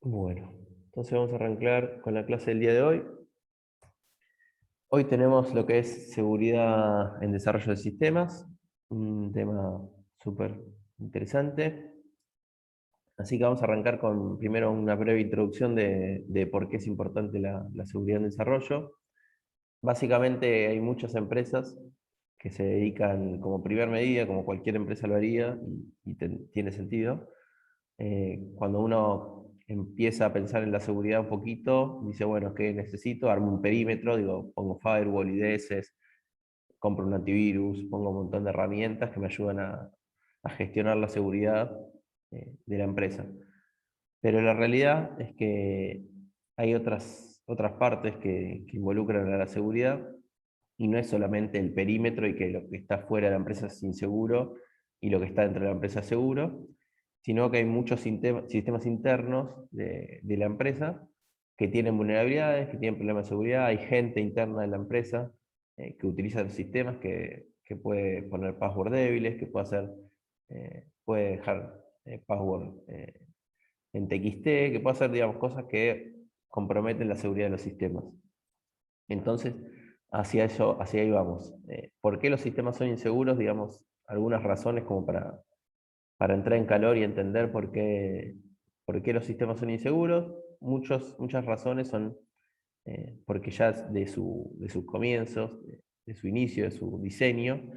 Bueno, entonces vamos a arrancar con la clase del día de hoy. Hoy tenemos lo que es seguridad en desarrollo de sistemas, un tema súper interesante. Así que vamos a arrancar con primero una breve introducción de por qué es importante la seguridad en desarrollo. Básicamente hay muchas empresas que se dedican como primer medida, como cualquier empresa lo haría, tiene sentido. Cuando uno empieza a pensar en la seguridad un poquito, dice, bueno, ¿qué necesito? Armo un perímetro, digo, pongo firewall, IDS, compro un antivirus, pongo un montón de herramientas que me ayudan a gestionar la seguridad de la empresa. Pero la realidad es que hay otras partes que involucran a la seguridad y no es solamente el perímetro y que lo que está fuera de la empresa es inseguro y lo que está dentro de la empresa es seguro, sino que hay muchos sistemas internos de la empresa que tienen vulnerabilidades, que tienen problemas de seguridad, hay gente interna de la empresa que utiliza los sistemas, que puede poner password débiles, que puede dejar password en TXT, que puede hacer, digamos, cosas que comprometen la seguridad de los sistemas. Entonces, hacia ahí vamos. ¿Por qué los sistemas son inseguros? Digamos, algunas razones como para entrar en calor y entender por qué los sistemas son inseguros. Muchas razones son porque ya de sus comienzos, de su inicio, de su diseño,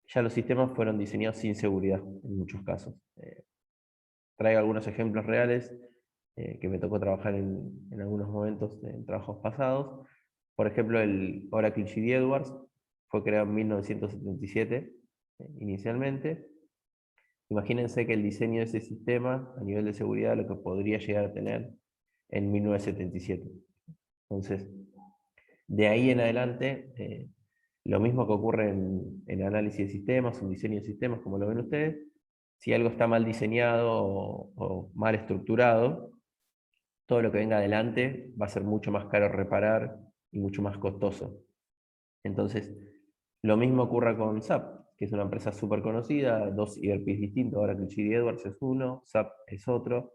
ya los sistemas fueron diseñados sin seguridad en muchos casos. Traigo algunos ejemplos reales que me tocó trabajar en algunos momentos en trabajos pasados. Por ejemplo, el Oracle GD Edwards fue creado en 1977 inicialmente. Imagínense que el diseño de ese sistema a nivel de seguridad lo que podría llegar a tener en 1977. Entonces, de ahí en adelante, lo mismo que ocurre en análisis de sistemas, un diseño de sistemas, como lo ven ustedes, si algo está mal diseñado o mal estructurado, todo lo que venga adelante va a ser mucho más caro reparar y mucho más costoso. Entonces, lo mismo ocurre con SAP, que es una empresa súper conocida, dos ERPs distintos, ahora que el GD Edwards es uno, SAP es otro,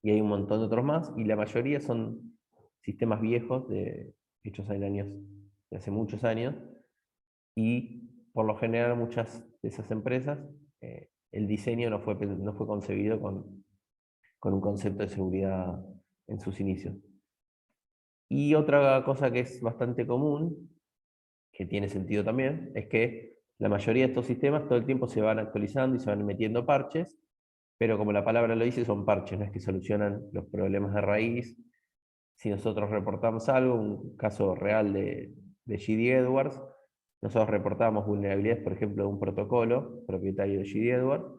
y hay un montón de otros más, y la mayoría son sistemas viejos, hechos en años, de hace muchos años, y por lo general muchas de esas empresas, el diseño no fue concebido con un concepto de seguridad en sus inicios. Y otra cosa que es bastante común, que tiene sentido también, es que la mayoría de estos sistemas todo el tiempo se van actualizando y se van metiendo parches, pero como la palabra lo dice, son parches, no es que solucionan los problemas de raíz. Si nosotros reportamos algo, un caso real de GD Edwards, nosotros reportábamos vulnerabilidades, por ejemplo, de un protocolo propietario de GD Edwards,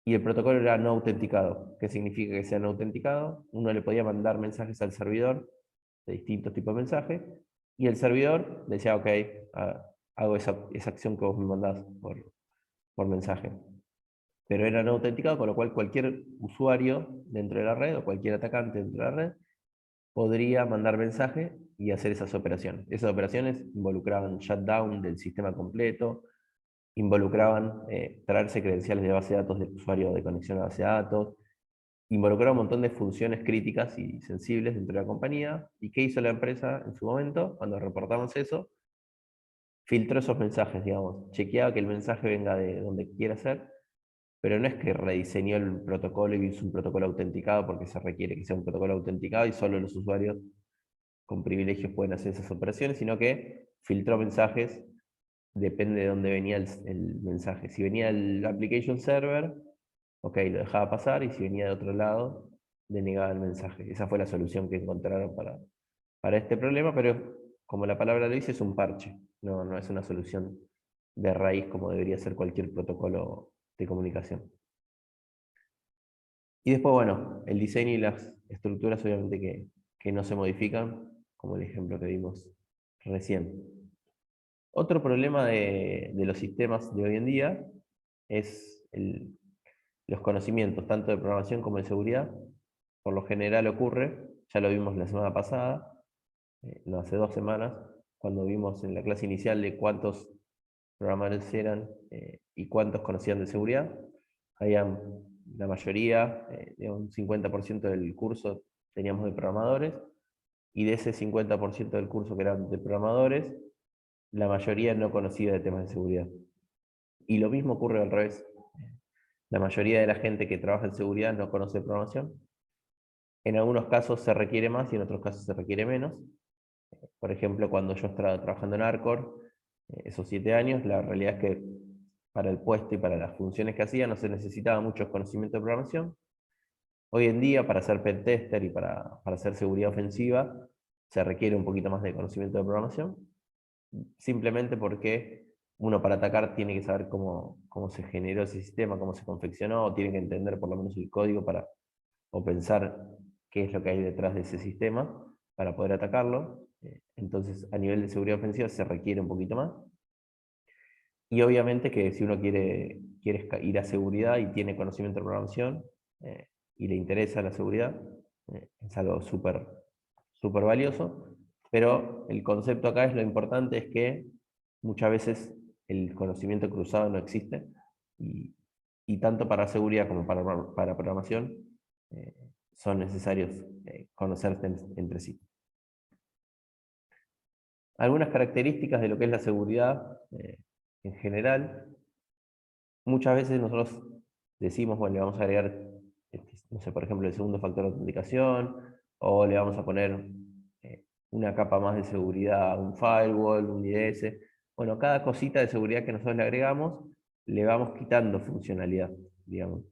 y el protocolo era no autenticado. ¿Qué significa que sea no autenticado? Uno le podía mandar mensajes al servidor de distintos tipos de mensajes, y el servidor decía, ok, hago esa acción que vos me mandás por mensaje. Pero era no autenticado, con lo cual cualquier usuario dentro de la red o cualquier atacante dentro de la red podría mandar mensaje y hacer esas operaciones. Esas operaciones involucraban shutdown del sistema completo, involucraban traerse credenciales de base de datos del usuario de conexión a base de datos, involucraba un montón de funciones críticas y sensibles dentro de la compañía. ¿Y qué hizo la empresa en su momento? Cuando reportamos eso, filtró esos mensajes, digamos, chequeaba que el mensaje venga de donde quiera ser, pero no es que rediseñó el protocolo y hizo un protocolo autenticado porque se requiere que sea un protocolo autenticado y solo los usuarios con privilegios pueden hacer esas operaciones, sino que filtró mensajes, depende de dónde venía el mensaje. Si venía del application server, ok, lo dejaba pasar, y si venía de otro lado, denegaba el mensaje. Esa fue la solución que encontraron para este problema, pero como la palabra lo dice, es un parche, no es una solución de raíz como debería ser cualquier protocolo de comunicación. Y después, bueno, el diseño y las estructuras obviamente que no se modifican, como el ejemplo que vimos recién. Otro problema de los sistemas de hoy en día es los conocimientos, tanto de programación como de seguridad. Por lo general ocurre, ya lo vimos la semana pasada, no hace 2 semanas, cuando vimos en la clase inicial de cuántos programadores eran y cuántos conocían de seguridad. Habían la mayoría, un 50% del curso teníamos de programadores, y de ese 50% del curso que eran de programadores, la mayoría no conocía de temas de seguridad. Y lo mismo ocurre al revés. La mayoría de la gente que trabaja en seguridad no conoce programación. En algunos casos se requiere más y en otros casos se requiere menos. Por ejemplo, cuando yo estaba trabajando en Arcor, esos 7 años, la realidad es que para el puesto y para las funciones que hacía no se necesitaba mucho conocimiento de programación. Hoy en día, para hacer pentester y para hacer seguridad ofensiva, se requiere un poquito más de conocimiento de programación, simplemente porque uno para atacar tiene que saber cómo se generó ese sistema, cómo se confeccionó, tiene que entender por lo menos el código o pensar qué es lo que hay detrás de ese sistema para poder atacarlo. Entonces, a nivel de seguridad ofensiva se requiere un poquito más. Y obviamente que si uno quiere ir a seguridad y tiene conocimiento de programación y le interesa la seguridad, es algo súper valioso, pero el concepto acá es lo importante es que muchas veces el conocimiento cruzado no existe y tanto para seguridad como para programación son necesarios conocerse entre sí. Algunas características de lo que es la seguridad en general. Muchas veces nosotros decimos, bueno, le vamos a agregar, no sé, por ejemplo, el segundo factor de autenticación, o le vamos a poner una capa más de seguridad, un firewall, un IDS. Bueno, cada cosita de seguridad que nosotros le agregamos, le vamos quitando funcionalidad, digamos,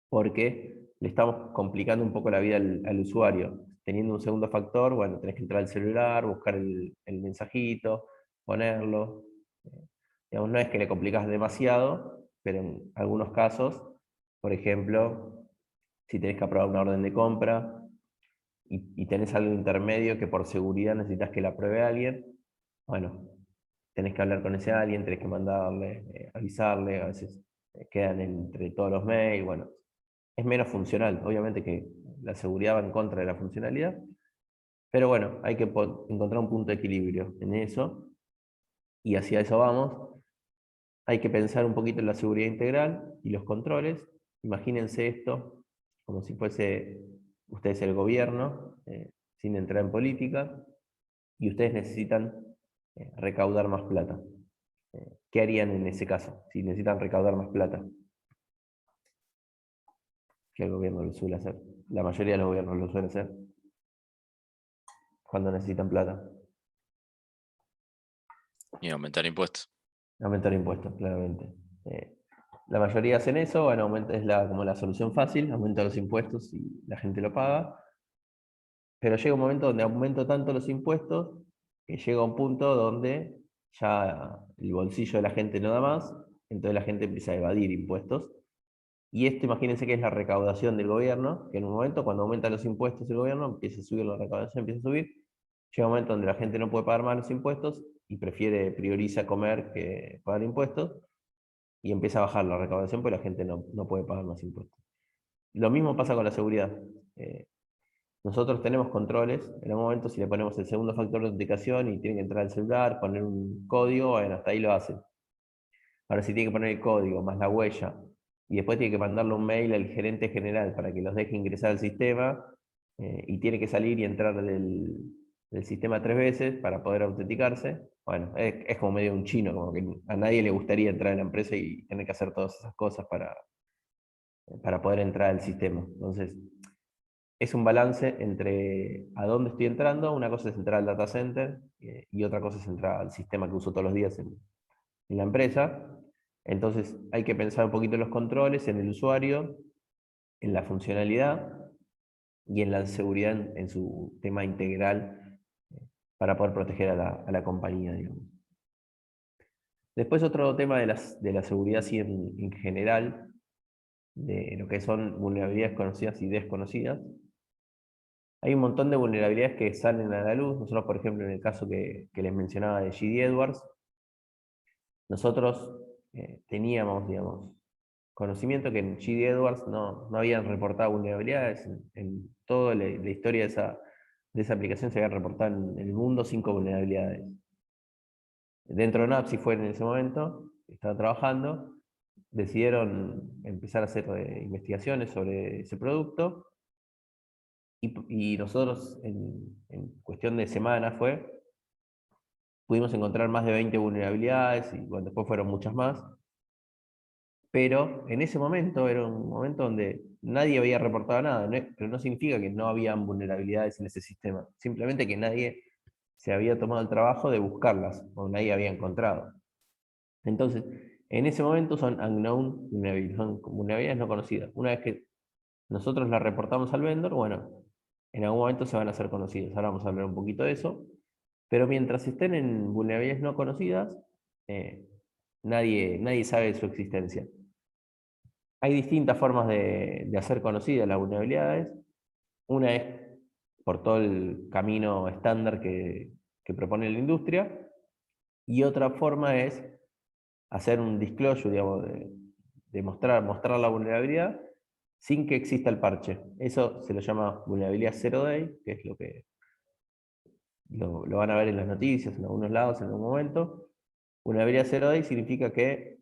porque le estamos complicando un poco la vida al usuario. Teniendo un segundo factor, bueno, tenés que entrar al celular, buscar el mensajito, ponerlo. Digamos, no es que le complicas demasiado, pero en algunos casos, por ejemplo, si tenés que aprobar una orden de compra y tenés algo intermedio que por seguridad necesitas que la apruebe alguien, bueno, tenés que hablar con ese alguien, tenés que mandarle, avisarle, a veces quedan entre todos los mails, bueno, es menos funcional. Obviamente que la seguridad va en contra de la funcionalidad, pero bueno, hay que encontrar un punto de equilibrio en eso, y hacia eso vamos. Hay que pensar un poquito en la seguridad integral y los controles. Imagínense esto como si fuese ustedes el gobierno, sin entrar en política, y ustedes necesitan recaudar más plata. ¿Qué harían en ese caso si necesitan recaudar más plata? Que el gobierno lo suele hacer. La mayoría de los gobiernos lo suelen hacer cuando necesitan plata. Y aumentar impuestos. Aumentar impuestos, claramente. La mayoría hacen eso, bueno, es como la solución fácil, aumenta los impuestos y la gente lo paga. Pero llega un momento donde aumento tanto los impuestos que llega un punto donde ya el bolsillo de la gente no da más, entonces la gente empieza a evadir impuestos. Y esto imagínense que es la recaudación del gobierno, que en un momento cuando aumentan los impuestos el gobierno empieza a subir la recaudación, empieza a subir. Llega un momento donde la gente no puede pagar más los impuestos y prioriza comer que pagar impuestos y empieza a bajar la recaudación porque la gente no puede pagar más impuestos. Lo mismo pasa con la seguridad. Nosotros tenemos controles, en un momento si le ponemos el segundo factor de autenticación y tiene que entrar al celular, poner un código, bueno, hasta ahí lo hacen. Ahora si tiene que poner el código más la huella y después tiene que mandarle un mail al gerente general para que los deje ingresar al sistema y tiene que salir y entrar del sistema 3 veces para poder autenticarse, bueno, es como medio un chino, como que a nadie le gustaría entrar en la empresa y tener que hacer todas esas cosas para poder entrar al sistema. Entonces, es un balance entre a dónde estoy entrando, una cosa es entrar al data center y otra cosa es entrar al sistema que uso todos los días en la empresa. Entonces hay que pensar un poquito en los controles, en el usuario, en la funcionalidad y en la seguridad en su tema integral para poder proteger a la compañía, digamos. Después otro tema de la seguridad así en general, de lo que son vulnerabilidades conocidas y desconocidas. Hay un montón de vulnerabilidades que salen a la luz. Nosotros, por ejemplo, en el caso que les mencionaba de GD Edwards, nosotros teníamos, digamos, conocimiento que en GD Edwards no habían reportado vulnerabilidades. En toda la historia de esa aplicación se habían reportado en el mundo 5 vulnerabilidades. Dentro de NAPSI fue en ese momento, estaba trabajando, decidieron empezar a hacer investigaciones sobre ese producto y nosotros en cuestión de semanas pudimos encontrar más de 20 vulnerabilidades y bueno, después fueron muchas más, pero en ese momento era un momento donde nadie había reportado nada, pero no significa que no habían vulnerabilidades en ese sistema, simplemente que nadie se había tomado el trabajo de buscarlas o nadie había encontrado. Entonces, en ese momento son unknown vulnerabilities, son vulnerabilidades no conocidas. Una vez que nosotros las reportamos al vendor, bueno, en algún momento se van a hacer conocidas. Ahora vamos a hablar un poquito de eso. Pero mientras estén en vulnerabilidades no conocidas, eh, nadie sabe de su existencia. Hay distintas formas de hacer conocidas las vulnerabilidades. Una es por todo el camino estándar que propone la industria, y otra forma es hacer un disclosure, digamos, de mostrar la vulnerabilidad sin que exista el parche. Eso se lo llama vulnerabilidad zero day, que es lo que lo van a ver en las noticias, en algunos lados, en algún momento. Vulnerabilidad zero day significa que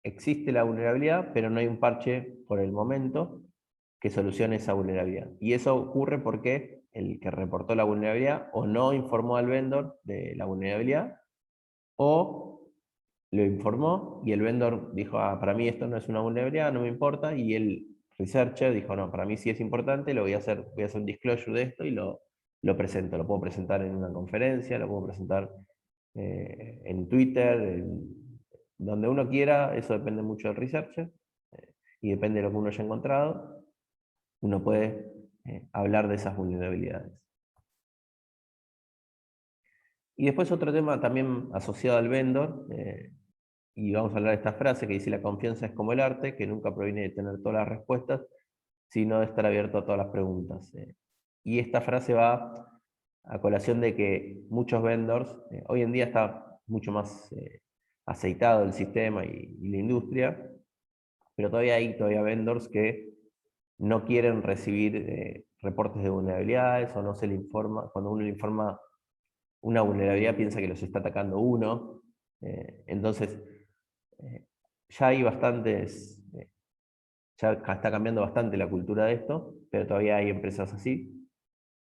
existe la vulnerabilidad, pero no hay un parche por el momento que solucione esa vulnerabilidad. Y eso ocurre porque el que reportó la vulnerabilidad o no informó al vendor de la vulnerabilidad, o lo informó y el vendor dijo, ah, para mí esto no es una vulnerabilidad, no me importa, y el researcher dijo, no, para mí sí es importante, voy a hacer un disclosure de esto y lo presento. Lo puedo presentar en una conferencia, lo puedo presentar en Twitter, donde uno quiera. Eso depende mucho del researcher y depende de lo que uno haya encontrado. Uno puede hablar de esas vulnerabilidades. Y después otro tema también asociado al vendor, y vamos a hablar de esta frase que dice: la confianza es como el arte, que nunca proviene de tener todas las respuestas, sino de estar abierto a todas las preguntas. Y esta frase va a colación de que muchos vendors, hoy en día está mucho más aceitado el sistema y la industria, pero todavía hay vendors que no quieren recibir reportes de vulnerabilidades, o no se le informa. Cuando uno le informa una vulnerabilidad, piensa que los está atacando uno. Entonces, ya hay bastantes, ya está cambiando bastante la cultura de esto, pero todavía hay empresas así.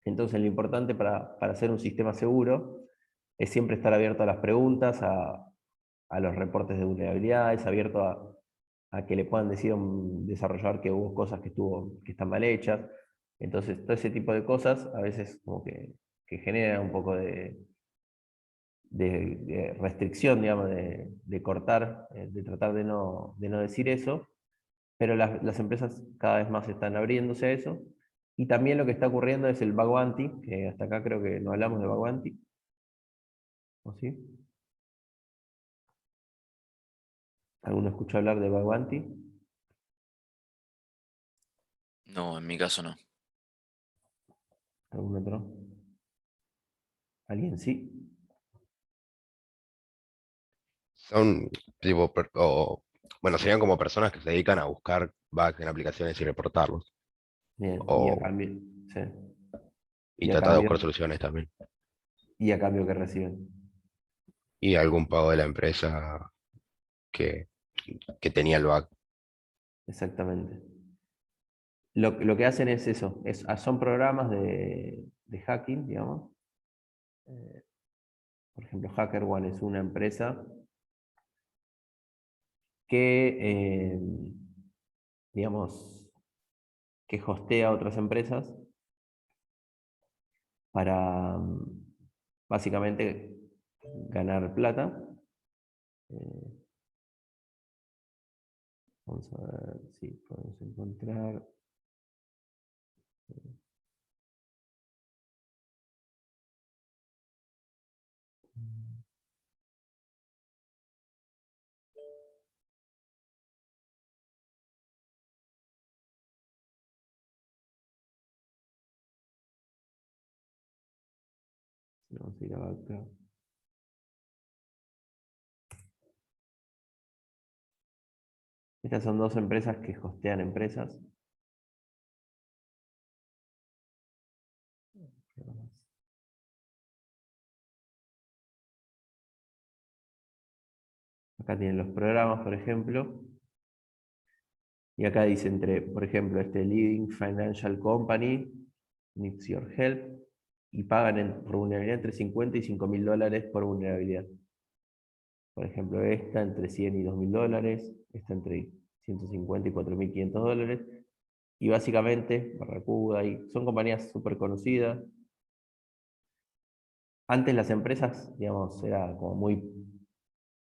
Entonces, lo importante para hacer un sistema seguro es siempre estar abierto a las preguntas, a los reportes de vulnerabilidades, abierto a que le puedan decir a un desarrollador que hubo cosas que están mal hechas. Entonces, todo ese tipo de cosas a veces como que genera un poco de restricción, digamos, de cortar, de tratar de no decir eso, pero las empresas cada vez más están abriéndose a eso. Y también lo que está ocurriendo es el bug bounty, que hasta acá creo que no hablamos de bug bounty, ¿o sí? ¿Alguno escuchó hablar de bug bounty? No, en mi caso no. ¿Algún otro? ¿Alguien sí? Son tipo, bueno, serían como personas que se dedican a buscar bugs en aplicaciones y reportarlos. Bien, y a O, cambio, sí. y Y a tratar de cambio, buscar soluciones también. y a cambio que reciben. Y algún pago de la empresa que, que tenía el bug. Exactamente. Lo que hacen es eso, son programas de hacking, digamos. Eh, por ejemplo, HackerOne es una empresa que, digamos, que hostea a otras empresas para básicamente ganar plata. Eh, Vamos a ver si podemos encontrar. Vamos a ir acá. Estas son dos empresas que hostean empresas. Acá tienen los programas, por ejemplo. Y acá dice por ejemplo, Leading Financial Company needs your help, y pagan por vulnerabilidad entre 50 y $5.000 por vulnerabilidad. Por ejemplo, esta entre 100 y $2.000, esta entre 150 y $4.500. Y básicamente, Barracuda, y son compañías súper conocidas. Antes las empresas, digamos, era como muy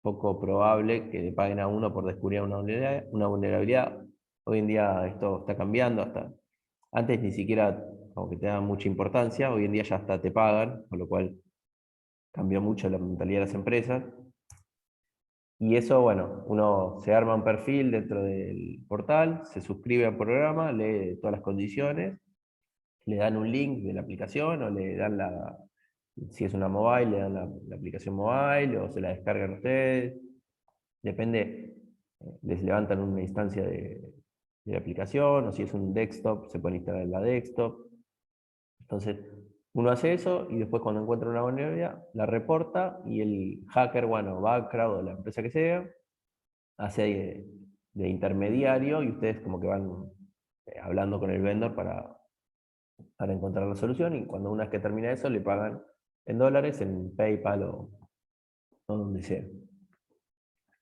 poco probable que le paguen a uno por descubrir una vulnerabilidad. Hoy en día esto está cambiando, antes ni siquiera como que te daban mucha importancia, hoy en día ya hasta te pagan, con lo cual cambió mucho la mentalidad de las empresas. Y eso, bueno, uno se arma un perfil dentro del portal, se suscribe al programa, lee todas las condiciones, le dan un link de la aplicación o le dan si es una mobile, le dan la aplicación mobile o se la descargan ustedes. Depende, les levantan una instancia de la aplicación, o si es un desktop, se puede instalar en la desktop. Entonces, uno hace eso y después cuando encuentra una vulnerabilidad, la reporta y el hacker, bueno, background o la empresa que sea, hace de intermediario y ustedes como que van hablando con el vendor para encontrar la solución, y cuando una vez que termina eso le pagan en dólares, en PayPal o donde sea.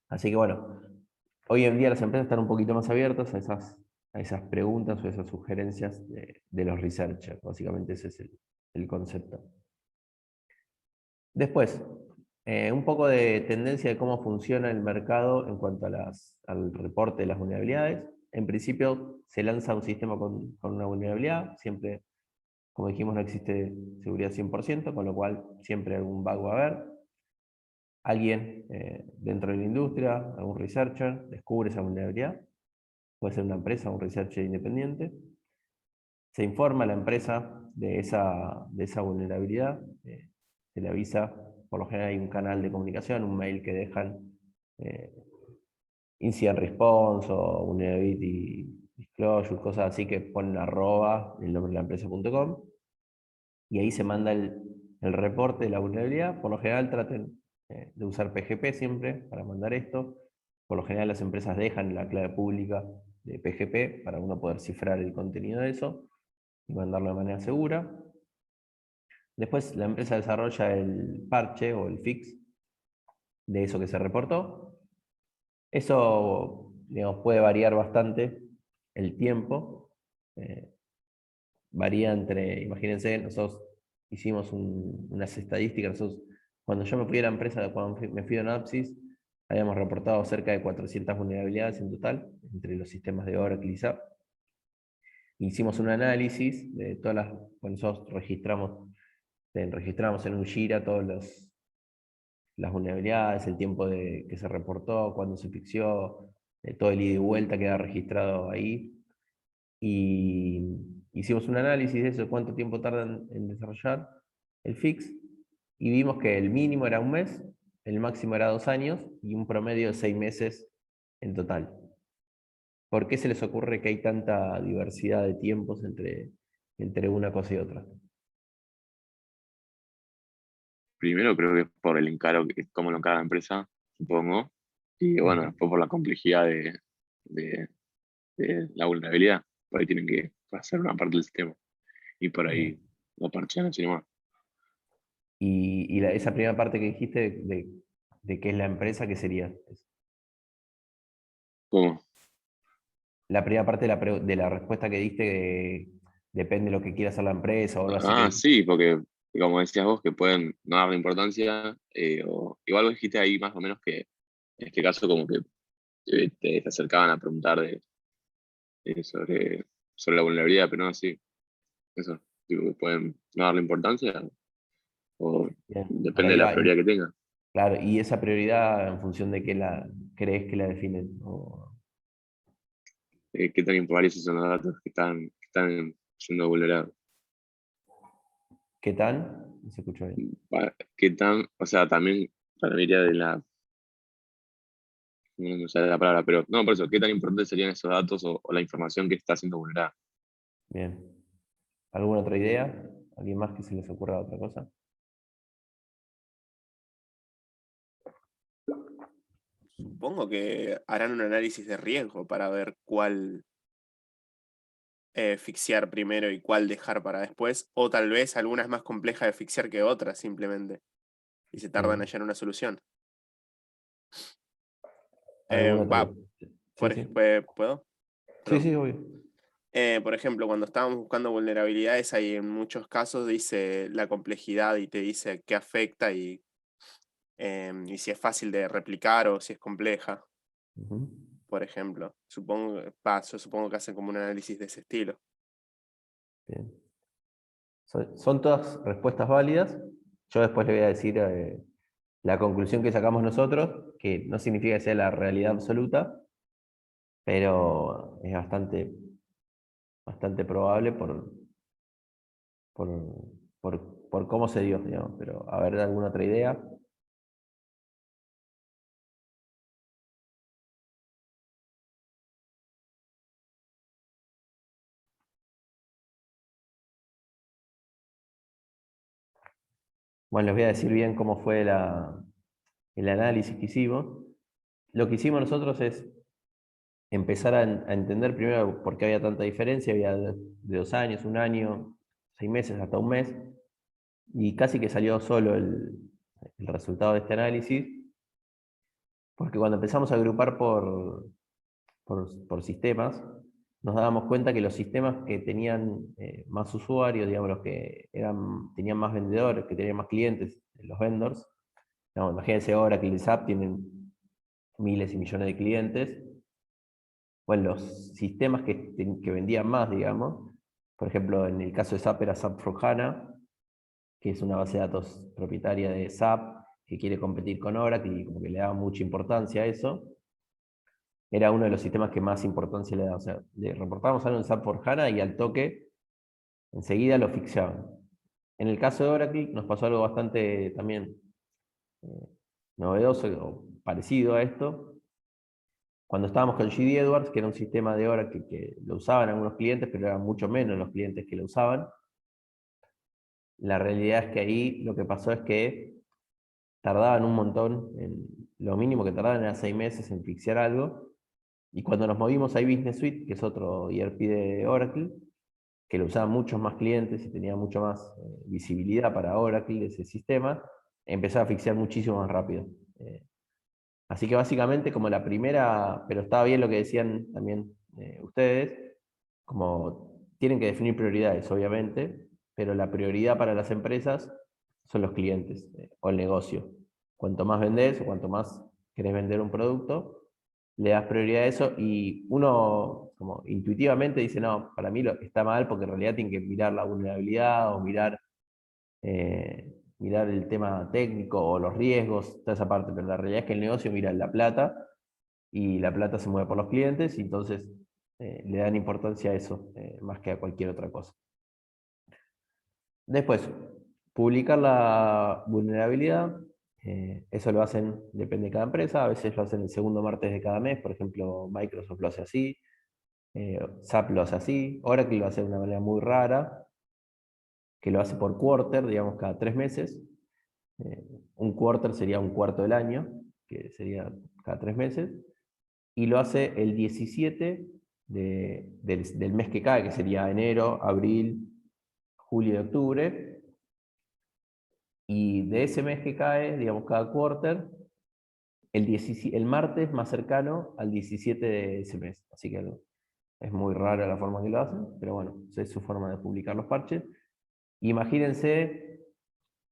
Así que bueno, hoy en día las empresas están un poquito más abiertas a esas preguntas o esas sugerencias de los researchers. Básicamente ese es el concepto. Después, un poco de tendencia de cómo funciona el mercado en cuanto al reporte de las vulnerabilidades. En principio se lanza un sistema con una vulnerabilidad, siempre, como dijimos, no existe seguridad 100%, con lo cual siempre algún bug va a haber. Alguien dentro de la industria, algún researcher, descubre esa vulnerabilidad. Puede ser una empresa o un researcher independiente. Se informa a la empresa de esa vulnerabilidad. Se le avisa, por lo general hay un canal de comunicación, un mail que dejan, incident response o vulnerability disclosure, cosas así que ponen @ el nombre de la empresa.com, y ahí se manda el reporte de la vulnerabilidad. Por lo general traten de usar PGP siempre para mandar esto. Por lo general las empresas dejan la clave pública de PGP para uno poder cifrar el contenido de eso y mandarlo de manera segura. Después la empresa desarrolla el parche o el fix de eso que se reportó. Eso, digamos, puede variar bastante el tiempo. Varía entre, imagínense, nosotros hicimos unas estadísticas. Nosotros, cuando yo me fui a la empresa, cuando me fui a Synopsys, habíamos reportado cerca de 400 vulnerabilidades en total, entre los sistemas de Oracle y SAP. Hicimos un análisis de todas las, cuando nosotros registramos en un Jira todas las vulnerabilidades, el tiempo que se reportó, cuándo se fixió, todo el ida y vuelta queda registrado ahí. Y hicimos un análisis de eso, cuánto tiempo tardan en desarrollar el fix, y vimos que el mínimo era 1 mes, el máximo era 2 años, y un promedio de 6 meses en total. ¿Por qué se les ocurre que hay tanta diversidad de tiempos entre una cosa y otra? Primero creo que es por el encaro, que cómo lo encara la empresa, supongo. Y bueno, después por la complejidad de, de la vulnerabilidad. Por ahí tienen que hacer una parte del sistema. Y por ahí Bien. lo parchean así nomás. Y esa primera parte que dijiste de qué es la empresa, ¿qué sería? ¿Cómo? La primera parte de la respuesta que diste, depende de lo que quiera hacer la empresa o algo así que Ah, dijiste. sí, porque como decías vos, que pueden no darle importancia, o igual vos dijiste ahí más o menos que en este caso como que te acercaban a preguntar sobre la vulnerabilidad, pero no así, eso, tipo, que pueden no darle importancia o Bien, por depende ahí de la va. prioridad que tengan. Claro, y esa prioridad en función de qué crees que la definen. Qué tan importantes son los datos que están siendo vulnerados. ¿Qué tan? No se escuchó bien. Qué tan, o sea, también para mí iría de la, no me sale la palabra, pero no, por eso, qué tan importantes serían esos datos o la información que está siendo vulnerada. Bien. ¿Alguna otra idea? ¿Alguien más que se les ocurra otra cosa? supongo que harán un análisis de riesgo para ver cuál fixiar primero y cuál dejar para después, o tal vez alguna es más compleja de fixiar que otras simplemente, y se tardan en hallar una solución. ¿Alguna otra? Va, Sí, sí. ¿puedo? Sí, Perdón. sí, obvio. Por ejemplo, cuando estábamos buscando vulnerabilidades, ahí en muchos casos dice la complejidad y te dice qué afecta y si es fácil de replicar o si es compleja, Ujú. por ejemplo. Yo supongo que hacen como un análisis de ese estilo. Bien. Son todas respuestas válidas. Yo después le voy a decir la conclusión que sacamos nosotros, que no significa que sea la realidad absoluta, pero es bastante probable por, por cómo se dio, digamos. Pero a ver, ¿alguna otra idea? Bueno, les voy a decir bien cómo fue el análisis que hicimos. Lo que hicimos nosotros es empezar a entender primero por qué había tanta diferencia, había de 2 años, 1 año, 6 meses, hasta 1 mes, y casi que salió solo el resultado de este análisis, porque cuando empezamos a agrupar por sistemas, nos dábamos cuenta que los sistemas que tenían más usuarios, digamos, los que tenían más vendedores, que tenían más clientes, los vendors, digamos, imagínense ahora que el SAP tienen miles y millones de clientes. Bueno, los sistemas que vendían más, digamos, por ejemplo, en el caso de SAP era SAP for HANA, que es una base de datos propietaria de SAP, que quiere competir con Oracle y como que le daba mucha importancia a eso, era uno de los sistemas que más importancia le daba. O sea, le reportábamos algo en SAP for HANA y al toque, enseguida lo fixaban. En el caso de Oracle nos pasó algo bastante también eh, novedoso o parecido a esto, cuando estábamos con GD Edwards, que era un sistema de Oracle que lo usaban algunos clientes, pero eran mucho menos los clientes que lo usaban, la realidad es que ahí lo que pasó es que tardaban un montón, lo mínimo que tardaban era 6 meses en fixear algo, y cuando nos movimos a Business Suite, que es otro ERP de Oracle, que lo usaban muchos más clientes y tenía mucho más visibilidad para Oracle ese sistema, empezó a fixear muchísimo más rápido. Así que básicamente como la primera, pero estaba bien lo que decían también ustedes, como tienen que definir prioridades, obviamente, pero la prioridad para las empresas son los clientes o el negocio. Cuanto más vendés o cuanto más querés vender un producto, le das prioridad a eso y uno como intuitivamente dice, no, para mí está mal porque en realidad tiene que mirar la vulnerabilidad o mirar el tema técnico o los riesgos, toda esa parte, pero la realidad es que el negocio mira la plata y la plata se mueve por los clientes y entonces le dan importancia a eso más que a cualquier otra cosa. Después, publicar la vulnerabilidad, eso lo hacen, depende de cada empresa, a veces lo hacen el segundo martes de cada mes, por ejemplo, Microsoft lo hace así, SAP lo hace así, Oracle lo hace de una manera muy rara, que lo hace por quarter, digamos cada 3 meses. Un quarter sería un cuarto del año, que sería cada 3 meses, y lo hace el 17 del mes que cae, que sería enero, abril, julio y octubre, y de ese mes que cae, digamos cada quarter, el martes más cercano al 17 de ese mes. Así que es muy rara la forma que lo hacen, pero bueno, es su forma de publicar los parches. Imagínense,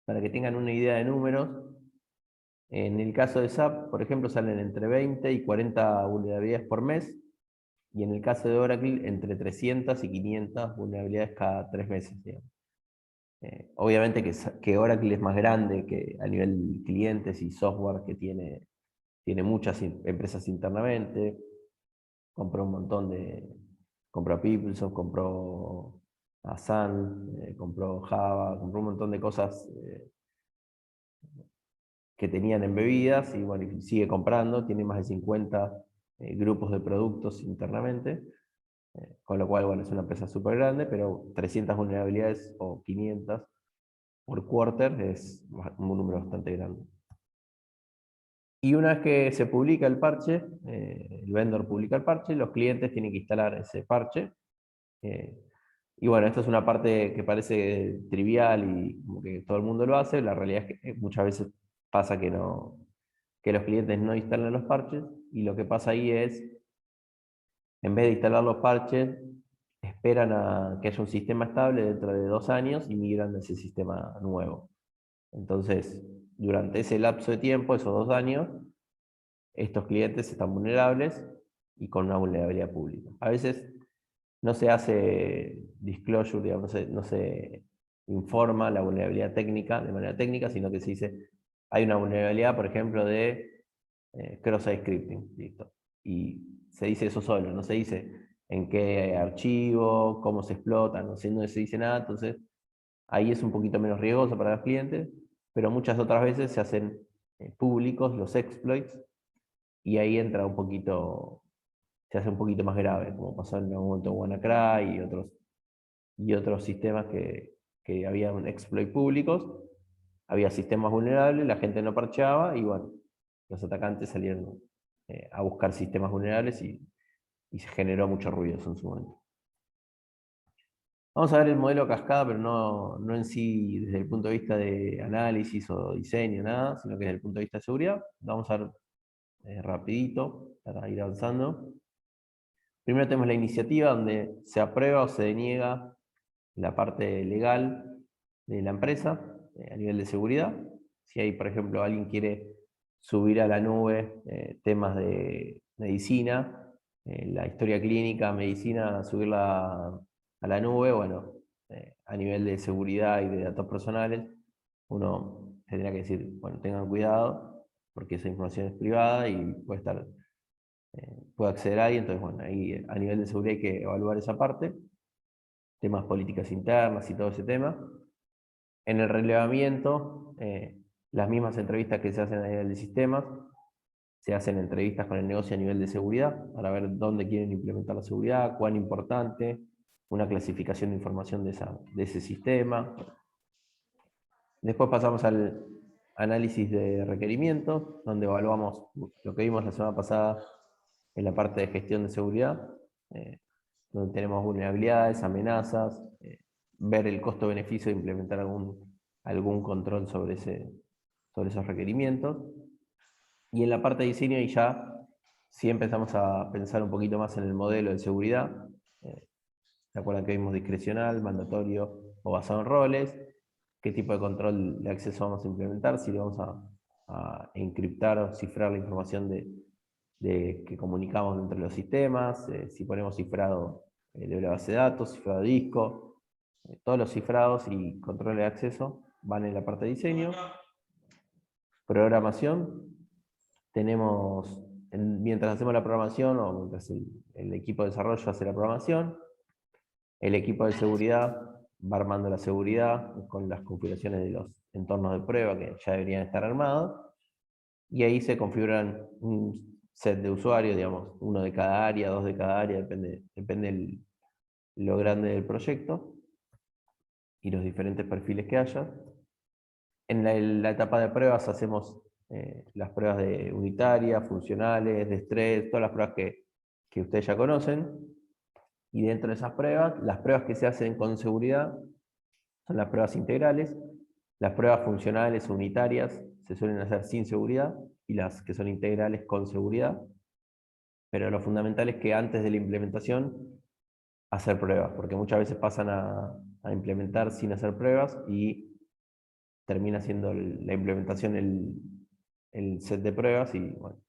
para que tengan una idea de números, en el caso de SAP, por ejemplo, salen entre 20 y 40 vulnerabilidades por mes, y en el caso de Oracle, entre 300 y 500 vulnerabilidades cada 3 meses. Digamos. Obviamente que Oracle es más grande que a nivel clientes y software, que tiene muchas empresas internamente, compró un montón compró a PeopleSoft, compró a Sun, compró Java, compró un montón de cosas que tenían embebidas y bueno, y sigue comprando, tiene más de 50 grupos de productos internamente, con lo cual, bueno, es una empresa súper grande, pero 300 vulnerabilidades o 500 por quarter es un número bastante grande. Y una vez que se publica el parche, el vendor publica el parche, los clientes tienen que instalar ese parche. Y bueno, esto es una parte que parece trivial y como que todo el mundo lo hace. La realidad es que muchas veces pasa que los clientes no instalan los parches, y lo que pasa ahí es, en vez de instalar los parches, esperan a que haya un sistema estable dentro de 2 años y migran a ese sistema nuevo. Entonces, durante ese lapso de tiempo, esos 2 años, estos clientes están vulnerables y con una vulnerabilidad pública. A veces no se hace disclosure, digamos, no se informa la vulnerabilidad técnica de manera técnica, sino que se dice, hay una vulnerabilidad, por ejemplo, de cross-site scripting, listo. Y se dice eso solo, no se dice en qué archivo, cómo se explota, no se dice nada. Entonces ahí es un poquito menos riesgoso para los clientes, pero muchas otras veces se hacen públicos los exploits, y ahí entra un poquito, se hace un poquito más grave, como pasó en algún momento WannaCry y otros sistemas que habían exploits públicos, había sistemas vulnerables, la gente no parcheaba, y bueno, los atacantes salieron a buscar sistemas vulnerables, y se generó mucho ruido en su momento. Vamos a ver el modelo cascada, pero no en sí desde el punto de vista de análisis o diseño, nada, sino que desde el punto de vista de seguridad. Vamos a ver rapidito para ir avanzando. Primero tenemos la iniciativa, donde se aprueba o se deniega la parte legal de la empresa a nivel de seguridad. Si hay, por ejemplo, alguien quiere subir a la nube temas de medicina, la historia clínica, medicina, subirla a la nube, bueno, a nivel de seguridad y de datos personales, uno tendría que decir, bueno, tengan cuidado, porque esa información es privada y puede acceder a alguien. Entonces, bueno, ahí a nivel de seguridad hay que evaluar esa parte, temas políticas internas y todo ese tema. En el relevamiento, las mismas entrevistas que se hacen a nivel de sistemas, se hacen entrevistas con el negocio a nivel de seguridad, para ver dónde quieren implementar la seguridad, cuán importante, una clasificación de información de ese sistema. Después pasamos al análisis de requerimientos, donde evaluamos lo que vimos la semana pasada en la parte de gestión de seguridad, donde tenemos vulnerabilidades, amenazas, ver el costo-beneficio de implementar algún control sobre esos requerimientos. Y en la parte de diseño, y ya sí empezamos a pensar un poquito más en el modelo de seguridad. ¿Se acuerdan que vimos discrecional, mandatorio o basado en roles? ¿Qué tipo de control de acceso vamos a implementar? Si le vamos a encriptar o cifrar la información que comunicamos entre los sistemas, si ponemos cifrado de la base de datos, cifrado de disco, todos los cifrados y controles de acceso van en la parte de diseño. Programación, tenemos, mientras hacemos la programación o mientras el equipo de desarrollo hace la programación, el equipo de seguridad va armando la seguridad con las configuraciones de los entornos de prueba que ya deberían estar armados, y ahí se configuran un set de usuarios, digamos, uno de cada área, 2 de cada área, depende lo grande del proyecto y los diferentes perfiles que haya. En la etapa de pruebas hacemos las pruebas de unitarias, funcionales, de estrés, todas las pruebas que ustedes ya conocen. Y dentro de esas pruebas, las pruebas que se hacen con seguridad son las pruebas integrales. Las pruebas funcionales o unitarias se suelen hacer sin seguridad, y las que son integrales con seguridad. Pero lo fundamental es que antes de la implementación, hacer pruebas, porque muchas veces pasan a implementar sin hacer pruebas, y termina siendo la implementación el set de pruebas, y bueno,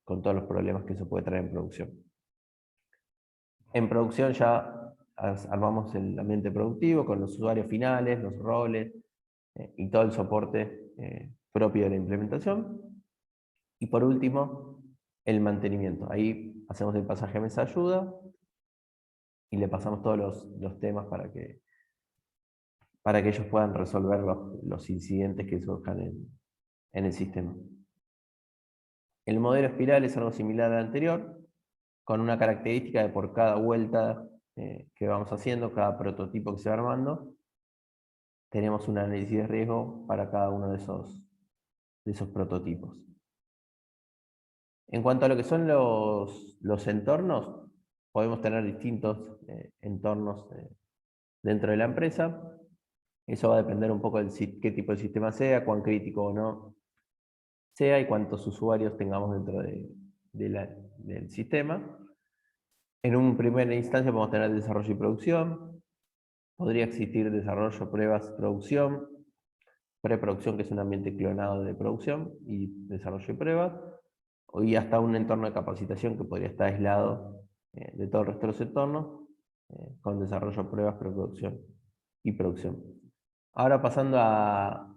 con todos los problemas que eso puede traer en producción. En producción ya armamos el ambiente productivo con los usuarios finales, los roles y todo el soporte propio de la implementación. Y por último, el mantenimiento. Ahí hacemos el pasaje a mesa de ayuda y le pasamos todos los temas para que ellos puedan resolver los incidentes que surjan en el sistema. El modelo espiral es algo similar al anterior, con una característica de por cada vuelta que vamos haciendo, cada prototipo que se va armando, tenemos un análisis de riesgo para cada uno de esos prototipos. En cuanto a lo que son los entornos, podemos tener distintos entornos dentro de la empresa. Eso va a depender un poco de qué tipo de sistema sea, cuán crítico o no sea y cuántos usuarios tengamos dentro del sistema. En una primera instancia podemos tener desarrollo y producción. Podría existir desarrollo, pruebas, producción, preproducción, que es un ambiente clonado de producción, y desarrollo y pruebas, y hasta un entorno de capacitación que podría estar aislado de todo el resto de los entornos, con desarrollo, pruebas, preproducción y producción. Ahora pasando a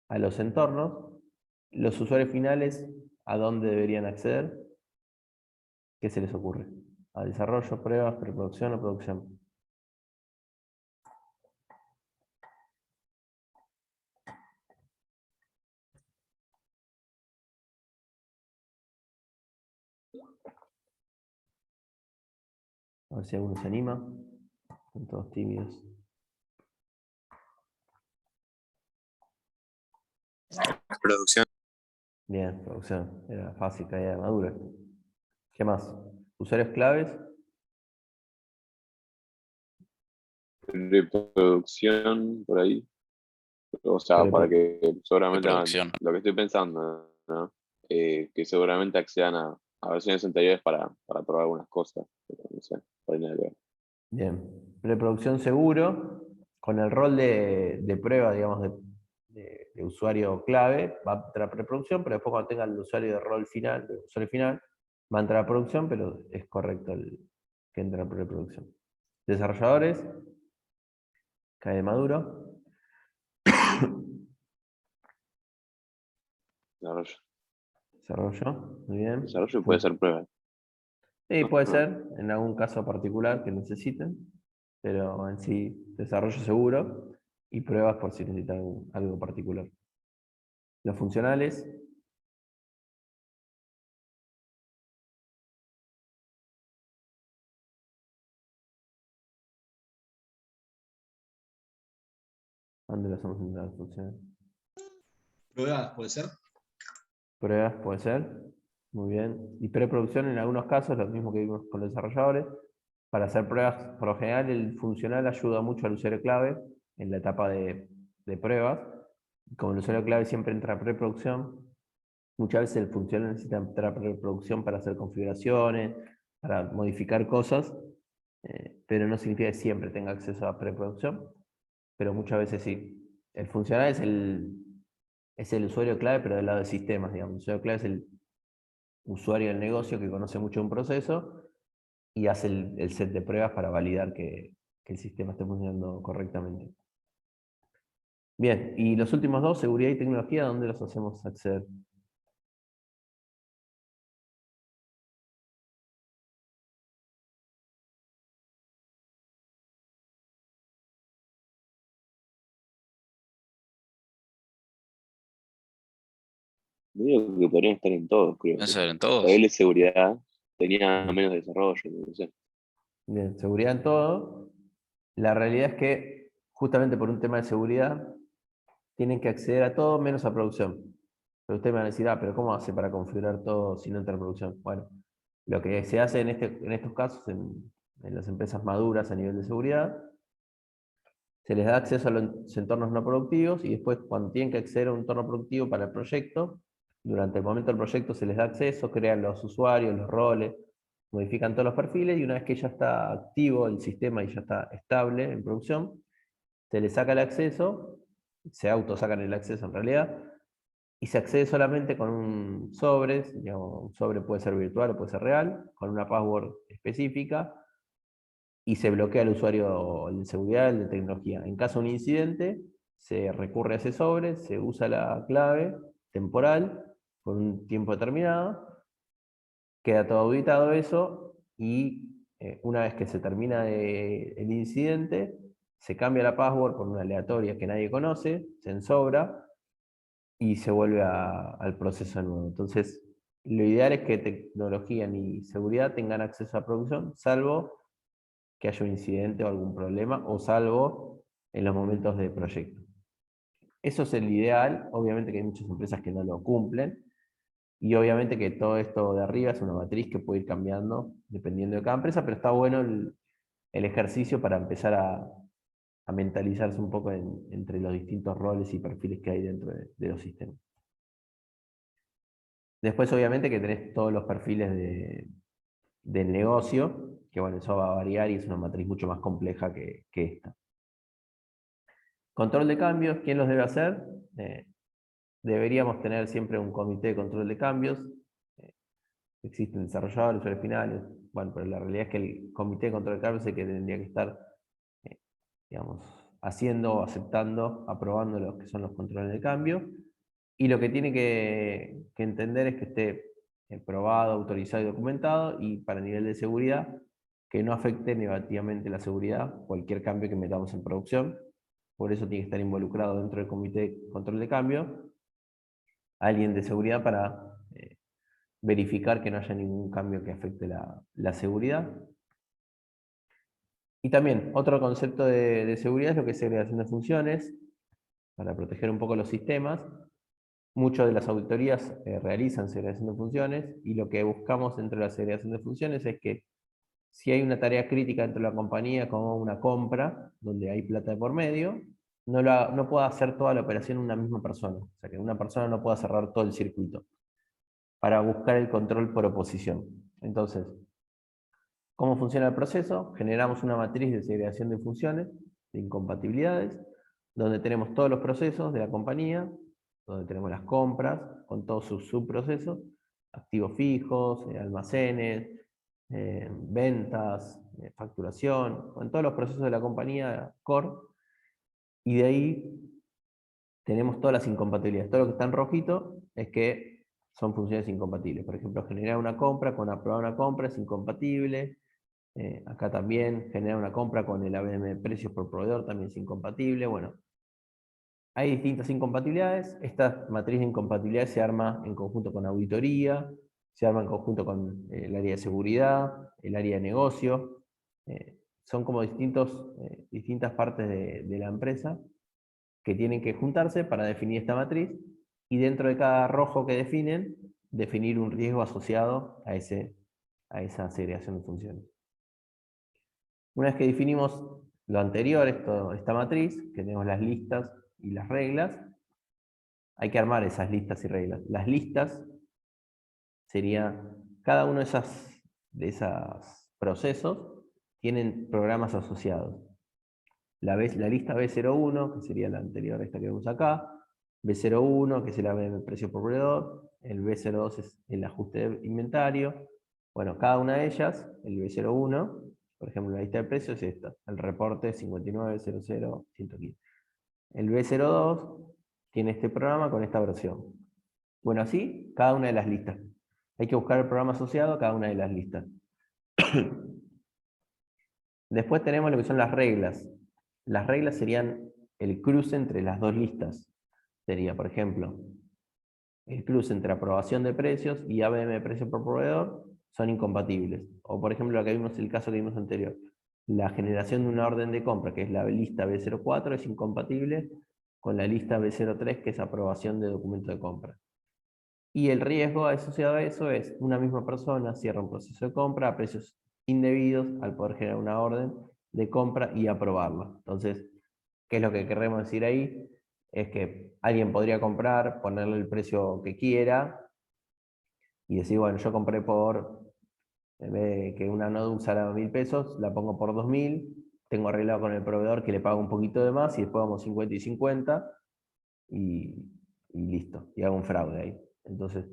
los entornos, los usuarios finales, ¿a dónde deberían acceder? ¿Qué se les ocurre? ¿A desarrollo, pruebas, preproducción o producción? A ver si alguno se anima. Son todos tímidos. Producción. Bien, producción. Era fácil, caída de madura. ¿Qué más? ¿Usuarios claves? Reproducción por ahí. O sea, para que seguramente hagan Producción. lo que estoy pensando, ¿no? Que seguramente accedan a versiones anteriores para probar algunas cosas. Pero no sé, por ahí nada que ver. Bien. Preproducción seguro, con el rol de prueba, digamos, de usuario clave, va a entrar a preproducción, pero después cuando tenga el usuario de rol final, de usuario final, va a entrar a producción, pero es correcto que entre a preproducción. Desarrolladores, cae de maduro. Desarrollo. Desarrollo, muy bien. Desarrollo puede ser prueba. Sí, puede Ajá. ser, en algún caso particular que necesiten, pero en sí, desarrollo seguro y pruebas por si necesitan algo particular. Los funcionales, ¿dónde lo hacemos en las funciones? Pruebas, ¿puede ser? Pruebas, puede ser, muy bien. Y preproducción en algunos casos, lo mismo que vimos con los desarrolladores. Para hacer pruebas, por lo general el funcional ayuda mucho al usuario clave en la etapa de pruebas. Como el usuario clave siempre entra a preproducción, muchas veces el funcional necesita entrar a preproducción para hacer configuraciones, para modificar cosas, pero no significa que siempre tenga acceso a preproducción, pero muchas veces sí. El funcional es el usuario clave, pero del lado de sistemas, digamos. El usuario clave es el usuario del negocio que conoce mucho un proceso y hace el set de pruebas para validar que el sistema esté funcionando correctamente. Bien, y los últimos dos, seguridad y tecnología, ¿dónde los hacemos acceder? Digo que podrían estar en todos, creo. ¿No se ven Por todos? ahí la seguridad tenía Bien. menos desarrollo, no sé. Bien, seguridad en todo. La realidad es que, justamente por un tema de seguridad, tienen que acceder a todo menos a producción. Pero ustedes me van a decir, pero ¿cómo hace para configurar todo si no entra en producción? Bueno, lo que se hace en estos casos, en las empresas maduras a nivel de seguridad, se les da acceso a los entornos no productivos y después cuando tienen que acceder a un entorno productivo para el proyecto, durante el momento del proyecto se les da acceso, crean los usuarios, los roles, modifican todos los perfiles y una vez que ya está activo el sistema y ya está estable en producción, se les saca el acceso, se autosacan el acceso en realidad, y se accede solamente con un sobre, digamos, un sobre puede ser virtual o puede ser real, con una password específica, y se bloquea el usuario, el de seguridad, el de tecnología. En caso de un incidente, se recurre a ese sobre, se usa la clave temporal por un tiempo determinado, queda todo auditado eso, y una vez que se termina el incidente, se cambia la password por una aleatoria que nadie conoce, se ensobra, y se vuelve al proceso de nuevo. Entonces, lo ideal es que tecnología ni seguridad tengan acceso a producción, salvo que haya un incidente o algún problema, o salvo en los momentos de proyecto. Eso es el ideal, obviamente que hay muchas empresas que no lo cumplen, Y obviamente que todo esto de arriba es una matriz que puede ir cambiando dependiendo de cada empresa, pero está bueno el ejercicio para empezar a mentalizarse un poco entre los distintos roles y perfiles que hay dentro de los sistemas. Después, obviamente, que tenés todos los perfiles del negocio, que bueno, eso va a variar y es una matriz mucho más compleja que esta. Control de cambios, ¿quién los debe hacer? Deberíamos tener siempre un comité de control de cambios. Existen desarrolladores, usuarios finales, bueno, pero la realidad es que el comité de control de cambios es el que tendría que estar, digamos, haciendo, aceptando, aprobando los que son los controles de cambio. Y lo que tiene que entender es que esté probado, autorizado y documentado, y para nivel de seguridad, que no afecte negativamente la seguridad, cualquier cambio que metamos en producción. Por eso tiene que estar involucrado dentro del comité de control de cambio alguien de seguridad para verificar que no haya ningún cambio que afecte la seguridad. Y también otro concepto de seguridad es lo que es segregación de funciones, para proteger un poco los sistemas. Muchas de las auditorías realizan segregación de funciones, y lo que buscamos dentro de la segregación de funciones es que si hay una tarea crítica dentro de la compañía, como una compra, donde hay plata de por medio, no pueda hacer toda la operación una misma persona. O sea, que una persona no pueda cerrar todo el circuito, para buscar el control por oposición. Entonces, ¿cómo funciona el proceso? Generamos una matriz de segregación de funciones, de incompatibilidades, donde tenemos todos los procesos de la compañía, donde tenemos las compras, con todos sus subprocesos, activos fijos, almacenes, ventas, facturación, con todos los procesos de la compañía core, y de ahí tenemos todas las incompatibilidades. Todo lo que está en rojito es que son funciones incompatibles. Por ejemplo, generar una compra con aprobar una compra es incompatible. Acá también generar una compra con el ABM de precios por proveedor también es incompatible. Bueno, hay distintas incompatibilidades. Esta matriz de incompatibilidades se arma en conjunto con auditoría, se arma en conjunto con el área de seguridad, el área de negocio. Son como distintas partes de la empresa que tienen que juntarse para definir esta matriz, y dentro de cada rojo que definen, definir un riesgo asociado a esa segregación de funciones. Una vez que definimos lo anterior, esta matriz, que tenemos las listas y las reglas, hay que armar esas listas y reglas. Las listas sería, cada uno de esos procesos tienen programas asociados. La lista B01, que sería la anterior a esta que vemos acá, B01, que es el precio por proveedor, el B02 es el ajuste de inventario. Bueno, cada una de ellas, el B01, por ejemplo, la lista de precios es esta, el reporte 5900-115. El B02 tiene este programa con esta versión. Bueno, así, cada una de las listas. Hay que buscar el programa asociado a cada una de las listas. Después tenemos lo que son las reglas. Las reglas serían el cruce entre las dos listas. Sería, por ejemplo, el cruce entre aprobación de precios y ABM de precio por proveedor son incompatibles. O por ejemplo, el caso que vimos anterior. La generación de una orden de compra, que es la lista B04, es incompatible con la lista B03, que es aprobación de documento de compra. Y el riesgo asociado a eso es una misma persona cierra un proceso de compra a precios indebidos al poder generar una orden de compra y aprobarla. Entonces, ¿qué es lo que queremos decir ahí? Es que alguien podría comprar, ponerle el precio que quiera y decir, bueno, yo compré en vez de que una node usara 1000 pesos, la pongo por 2000, tengo arreglado con el proveedor que le paga un poquito de más y después vamos 50 y 50 y listo, y hago un fraude ahí. Entonces,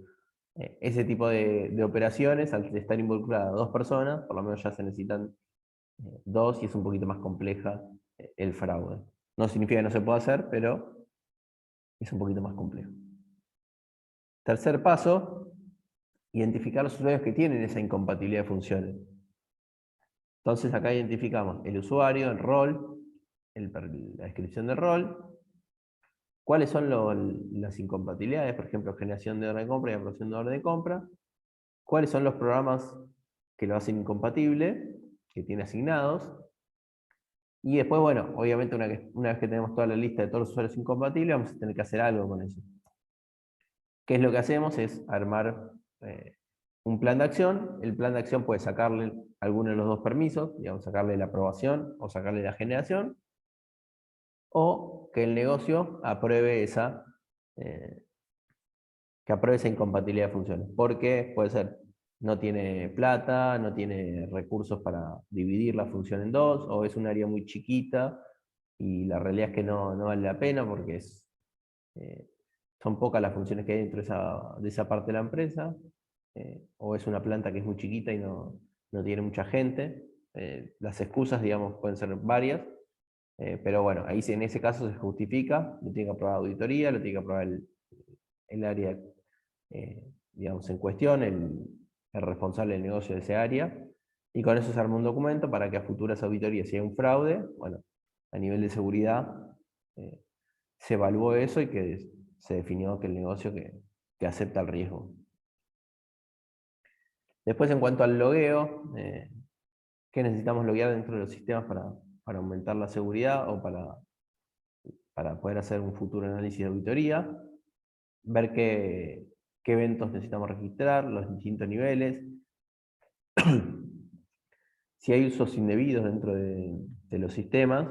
ese tipo de operaciones, al estar involucradas dos personas, por lo menos ya se necesitan dos y es un poquito más compleja el fraude. No significa que no se pueda hacer, pero es un poquito más complejo. Tercer paso, identificar los usuarios que tienen esa incompatibilidad de funciones. Entonces acá identificamos el usuario, el rol, la descripción del rol, cuáles son las incompatibilidades, por ejemplo, generación de orden de compra y aprobación de orden de compra, cuáles son los programas que lo hacen incompatible, que tiene asignados, y después, bueno, obviamente una vez que tenemos toda la lista de todos los usuarios incompatibles, vamos a tener que hacer algo con eso. ¿Qué es lo que hacemos? Es armar un plan de acción. El plan de acción puede sacarle alguno de los dos permisos, digamos, sacarle la aprobación o sacarle la generación, o que el negocio apruebe esa incompatibilidad de funciones. Porque puede ser, no tiene plata, no tiene recursos para dividir la función en dos, o es un área muy chiquita y la realidad es que no vale la pena porque son pocas las funciones que hay dentro de esa parte de la empresa, o es una planta que es muy chiquita y no tiene mucha gente. Las excusas, digamos, pueden ser varias, pero bueno, ahí en ese caso se justifica, lo tiene que aprobar auditoría, lo tiene que aprobar el área, digamos, en cuestión, el responsable del negocio de ese área, y con eso se arma un documento para que a futuras auditorías, si hay un fraude, bueno, a nivel de seguridad, se evaluó eso y que se definió que el negocio que acepta el riesgo. Después, en cuanto al logueo, ¿qué necesitamos loguear dentro de los sistemas para aumentar la seguridad o para poder hacer un futuro análisis de auditoría? Ver qué eventos necesitamos registrar, los distintos niveles, si hay usos indebidos dentro de los sistemas,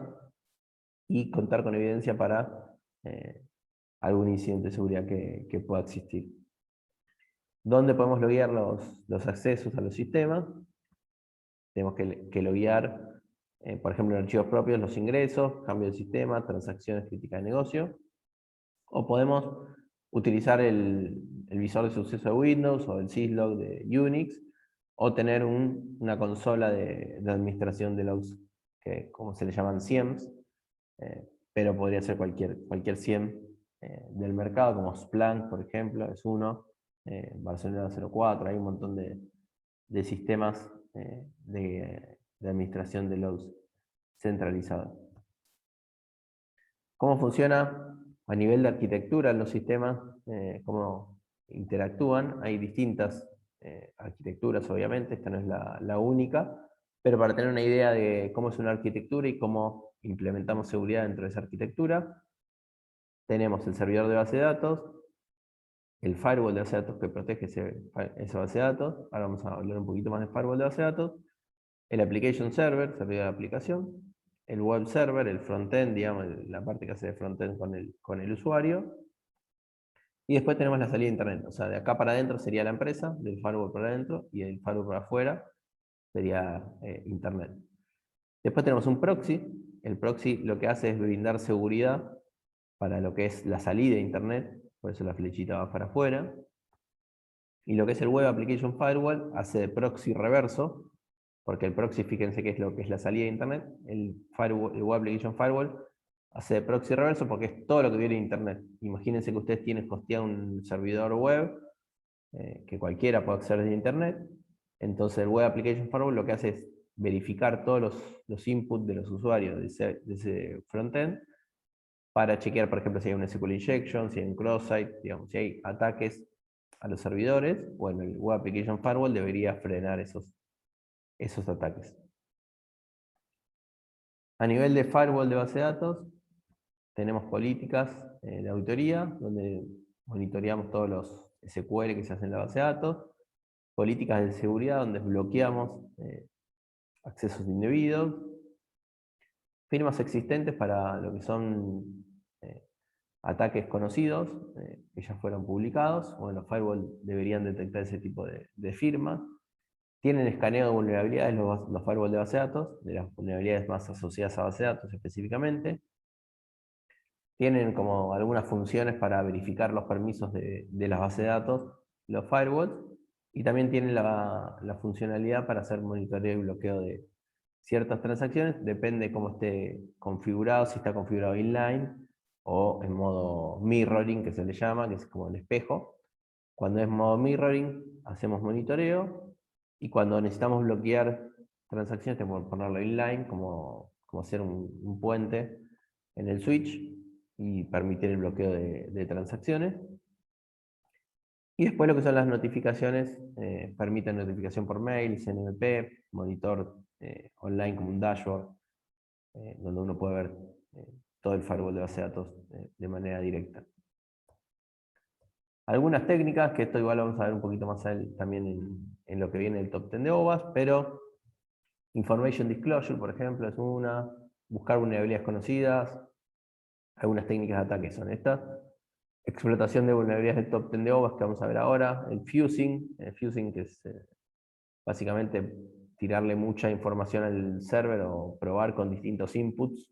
y contar con evidencia para algún incidente de seguridad que pueda existir. ¿Dónde podemos loguear los accesos a los sistemas? Tenemos que loguear, por ejemplo, en archivos propios, los ingresos, cambio de sistema, transacciones críticas de negocio. O podemos utilizar el visor de suceso de Windows o el syslog de Unix, o tener una consola de administración de logs, que como se le llaman SIEMs, pero podría ser cualquier SIEM del mercado, como Splunk, por ejemplo, es uno, Barcelona 04, hay un montón de sistemas de administración de logs centralizados. ¿Cómo funciona a nivel de arquitectura los sistemas? ¿Cómo interactúan? Hay distintas arquitecturas, obviamente, esta no es la única, pero para tener una idea de cómo es una arquitectura y cómo implementamos seguridad dentro de esa arquitectura, tenemos el servidor de base de datos, el firewall de base de datos que protege esa base de datos. Ahora vamos a hablar un poquito más de firewall de base de datos. El application server, servidor de aplicación. El web server, el frontend, digamos, la parte que hace de frontend con el usuario. Y después tenemos la salida de internet. O sea, de acá para adentro sería la empresa, del firewall para adentro, y el firewall para afuera sería internet. Después tenemos un proxy. El proxy lo que hace es brindar seguridad para lo que es la salida de internet, por eso la flechita va para afuera. Y lo que es el Web Application Firewall hace de proxy reverso, porque el proxy, fíjense que es lo que es la salida de internet, el Web Application Firewall hace de proxy reverso porque es todo lo que viene de internet. Imagínense que ustedes tienen hosteado un servidor web, que cualquiera puede acceder de internet. Entonces el Web Application Firewall lo que hace es verificar todos los inputs de los usuarios de ese frontend, para chequear, por ejemplo, si hay un SQL injection, si hay un cross-site, digamos, si hay ataques a los servidores. Bueno, el Web Application Firewall debería frenar esos ataques. A nivel de firewall de base de datos, tenemos políticas de auditoría, donde monitoreamos todos los SQL que se hacen en la base de datos, políticas de seguridad, donde bloqueamos accesos indebidos, firmas existentes para lo que son ataques conocidos, que ya fueron publicados. Bueno, los firewall deberían detectar ese tipo de firmas. Tienen escaneo de vulnerabilidades los firewall de base de datos, de las vulnerabilidades más asociadas a base de datos específicamente. Tienen como algunas funciones para verificar los permisos de las bases de datos, los firewalls, y también tienen la funcionalidad para hacer monitoreo y bloqueo de ciertas transacciones, depende de cómo esté configurado, si está configurado inline o en modo mirroring, que se le llama, que es como el espejo. Cuando es modo mirroring, hacemos monitoreo, y cuando necesitamos bloquear transacciones, tenemos que ponerlo inline, como hacer un puente en el switch y permitir el bloqueo de transacciones. Y después lo que son las notificaciones, permiten notificación por mail, CNMP, monitor online como un dashboard, donde uno puede ver todo el firewall de base de datos de manera directa. Algunas técnicas, que esto igual lo vamos a ver un poquito más también en lo que viene el top 10 de OWASP, pero Information Disclosure, por ejemplo, es una. Buscar vulnerabilidades conocidas. Algunas técnicas de ataque son estas. Explotación de vulnerabilidades del top 10 de OWASP, que vamos a ver ahora. El fusing que es básicamente tirarle mucha información al server o probar con distintos inputs,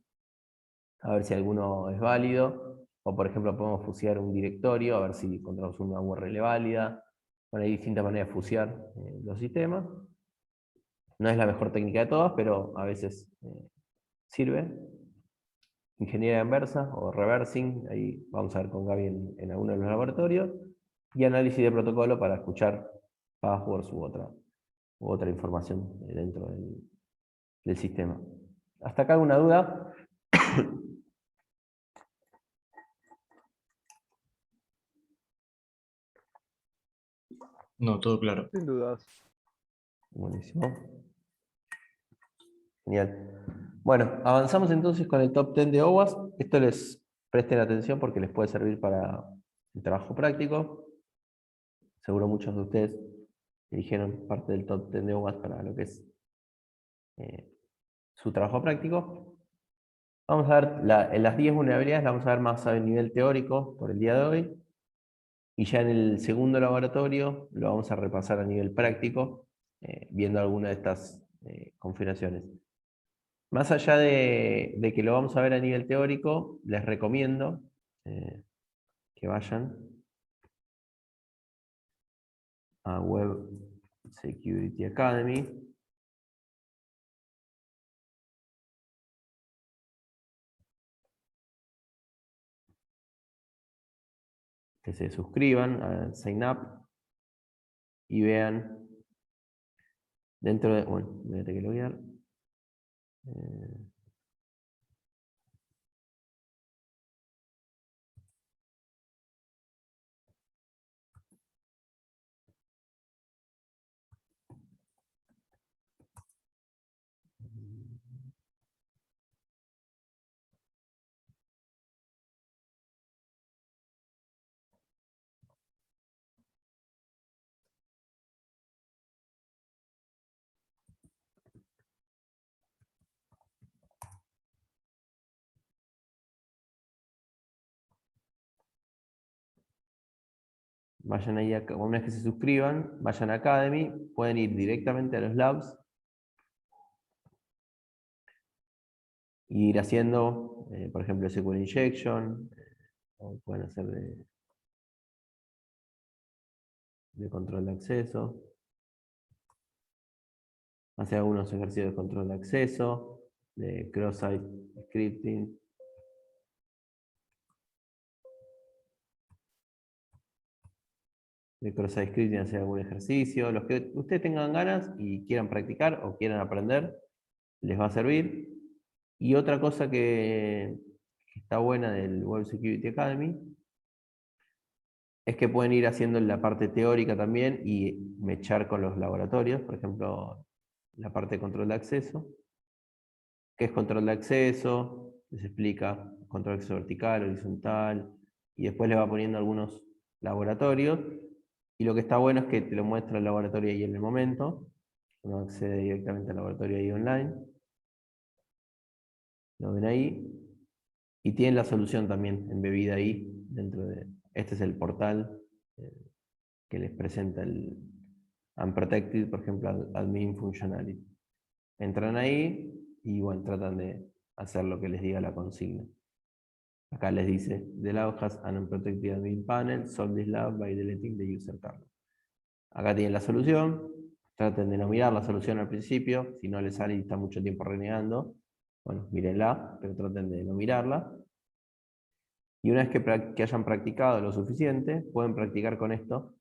a ver si alguno es válido. O por ejemplo podemos fusear un directorio, a ver si encontramos una URL válida. Bueno, hay distintas maneras de fusear los sistemas. No es la mejor técnica de todas, pero a veces sirve. Ingeniería inversa o reversing, ahí vamos a ver con Gaby en alguno de los laboratorios. Y análisis de protocolo para escuchar passwords u otra información dentro del sistema. ¿Hasta acá alguna duda? No, todo claro. Sin dudas. Buenísimo. Genial. Bueno, avanzamos entonces con el top 10 de OWASP. Esto les presten atención porque les puede servir para el trabajo práctico. Seguro muchos de ustedes eligieron parte del top 10 de OWASP para lo que es su trabajo práctico. Vamos a ver, en las 10 vulnerabilidades las vamos a ver más a nivel teórico por el día de hoy. Y ya en el segundo laboratorio lo vamos a repasar a nivel práctico, viendo alguna de estas configuraciones. Más allá de que lo vamos a ver a nivel teórico, les recomiendo que vayan a Web Security Academy. Que se suscriban a Sign Up y vean dentro de... Bueno, voy a tener que loguear. Vayan ahí, una vez que se suscriban, vayan a Academy, pueden ir directamente a los labs e ir haciendo, por ejemplo, SQL Injection, o pueden hacer de control de acceso, hacer algunos ejercicios de control de acceso, de cross-site scripting. De cross-site scripting, hacer algún ejercicio, los que ustedes tengan ganas y quieran practicar o quieran aprender, les va a servir. Y otra cosa que está buena del Web Security Academy es que pueden ir haciendo la parte teórica también y mechar con los laboratorios, por ejemplo, la parte de control de acceso. ¿Qué es control de acceso? Les explica control de acceso vertical, horizontal, y después les va poniendo algunos laboratorios. Y lo que está bueno es que te lo muestra el laboratorio ahí en el momento. Uno accede directamente al laboratorio ahí online. Lo ven ahí. Y tienen la solución también embebida ahí dentro de... Este es el portal que les presenta el Unprotected, por ejemplo, Admin Functionality. Entran ahí y bueno, tratan de hacer lo que les diga la consigna. Acá les dice, the lab has an unprotected admin panel, solve this lab by deleting the user kernel. Acá tienen la solución, traten de no mirar la solución al principio, si no les sale y está mucho tiempo renegando, bueno, mírenla, pero traten de no mirarla. Y una vez que hayan practicado lo suficiente, pueden practicar con esto,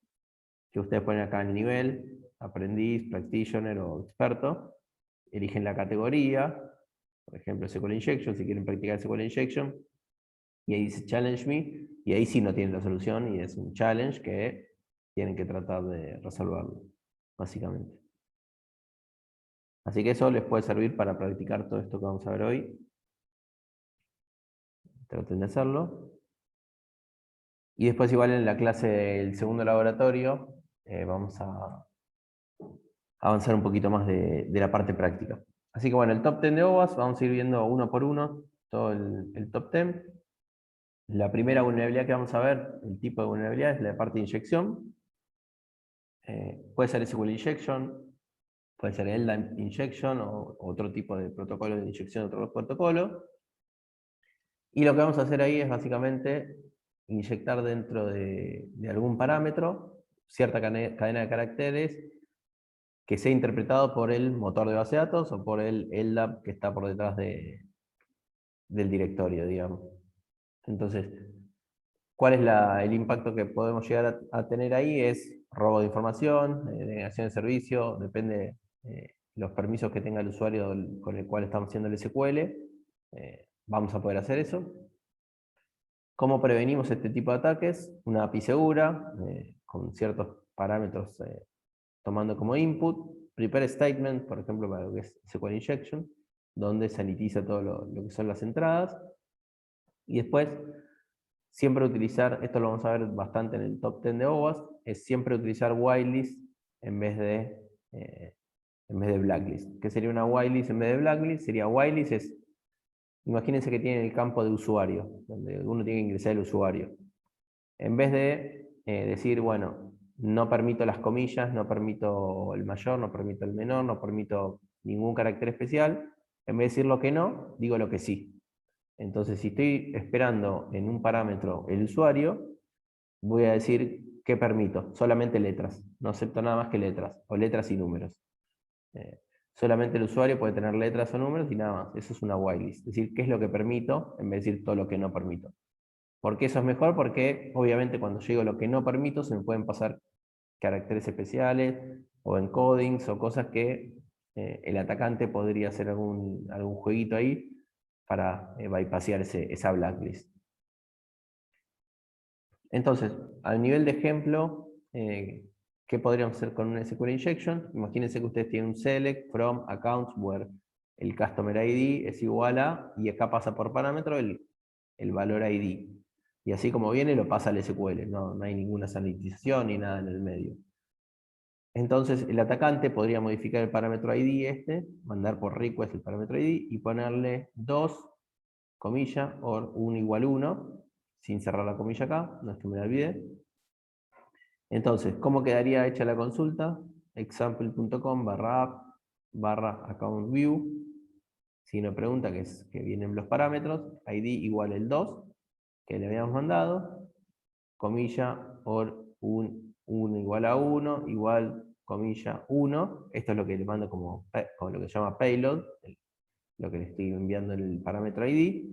que ustedes ponen acá en el nivel, aprendiz, practitioner o experto, eligen la categoría, por ejemplo SQL Injection, si quieren practicar SQL Injection, y ahí dice Challenge Me, y ahí sí no tienen la solución, y es un challenge que tienen que tratar de resolverlo, básicamente. Así que eso les puede servir para practicar todo esto que vamos a ver hoy. Traten de hacerlo. Y después igual en la clase del segundo laboratorio vamos a avanzar un poquito más de la parte práctica. Así que bueno, el top 10 de OWASP, vamos a ir viendo uno por uno todo el top 10. La primera vulnerabilidad que vamos a ver, el tipo de vulnerabilidad, es la parte de inyección. Puede ser SQL Injection, puede ser LDAP Injection o otro tipo de protocolo de inyección, otro protocolo. Y lo que vamos a hacer ahí es básicamente inyectar dentro de algún parámetro cierta cadena de caracteres que sea interpretado por el motor de base de datos o por el LDAP que está por detrás del directorio, digamos. Entonces, ¿cuál es el impacto que podemos llegar a tener ahí? Es robo de información, denegación de servicio, depende los permisos que tenga el usuario con el cual estamos haciendo el SQL. Vamos a poder hacer eso. ¿Cómo prevenimos este tipo de ataques? Una API segura, con ciertos parámetros tomando como input. Prepare statement, por ejemplo, para lo que es SQL Injection, donde sanitiza todo lo que son las entradas. Y después, siempre utilizar, esto lo vamos a ver bastante en el top 10 de OWASP, es siempre utilizar whitelist en vez de blacklist. ¿Qué sería una whitelist en vez de blacklist? Sería whitelist es, imagínense que tienen el campo de usuario, donde uno tiene que ingresar el usuario. En vez de decir, bueno, no permito las comillas, no permito el mayor, no permito el menor, no permito ningún carácter especial, en vez de decir lo que no, digo lo que sí. Entonces, si estoy esperando en un parámetro el usuario, voy a decir que permito, solamente letras, no acepto nada más que letras, o letras y números. Solamente el usuario puede tener letras o números y nada más, eso es una whitelist, es decir, qué es lo que permito en vez de decir todo lo que no permito. ¿Por qué eso es mejor? Porque obviamente cuando llego a lo que no permito se me pueden pasar caracteres especiales o encodings o cosas que el atacante podría hacer algún jueguito ahí para bypassear esa blacklist. Entonces, al nivel de ejemplo, ¿qué podríamos hacer con una SQL Injection? Imagínense que ustedes tienen un select from accounts where el customer ID es igual a, y acá pasa por parámetro el valor ID. Y así como viene, lo pasa al SQL, no hay ninguna sanitización ni nada en el medio. Entonces, el atacante podría modificar el parámetro ID mandar por request el parámetro ID y ponerle 2, comilla, or 1 igual 1, sin cerrar la comilla acá, no es que me la olvide. Entonces, ¿cómo quedaría hecha la consulta? example.com/app/account view. Si nos pregunta que vienen los parámetros, ID igual el 2, que le habíamos mandado, comilla, or 1 igual a 1, igual, comilla, 1. Esto es lo que le mando como lo que se llama payload, lo que le estoy enviando en el parámetro ID.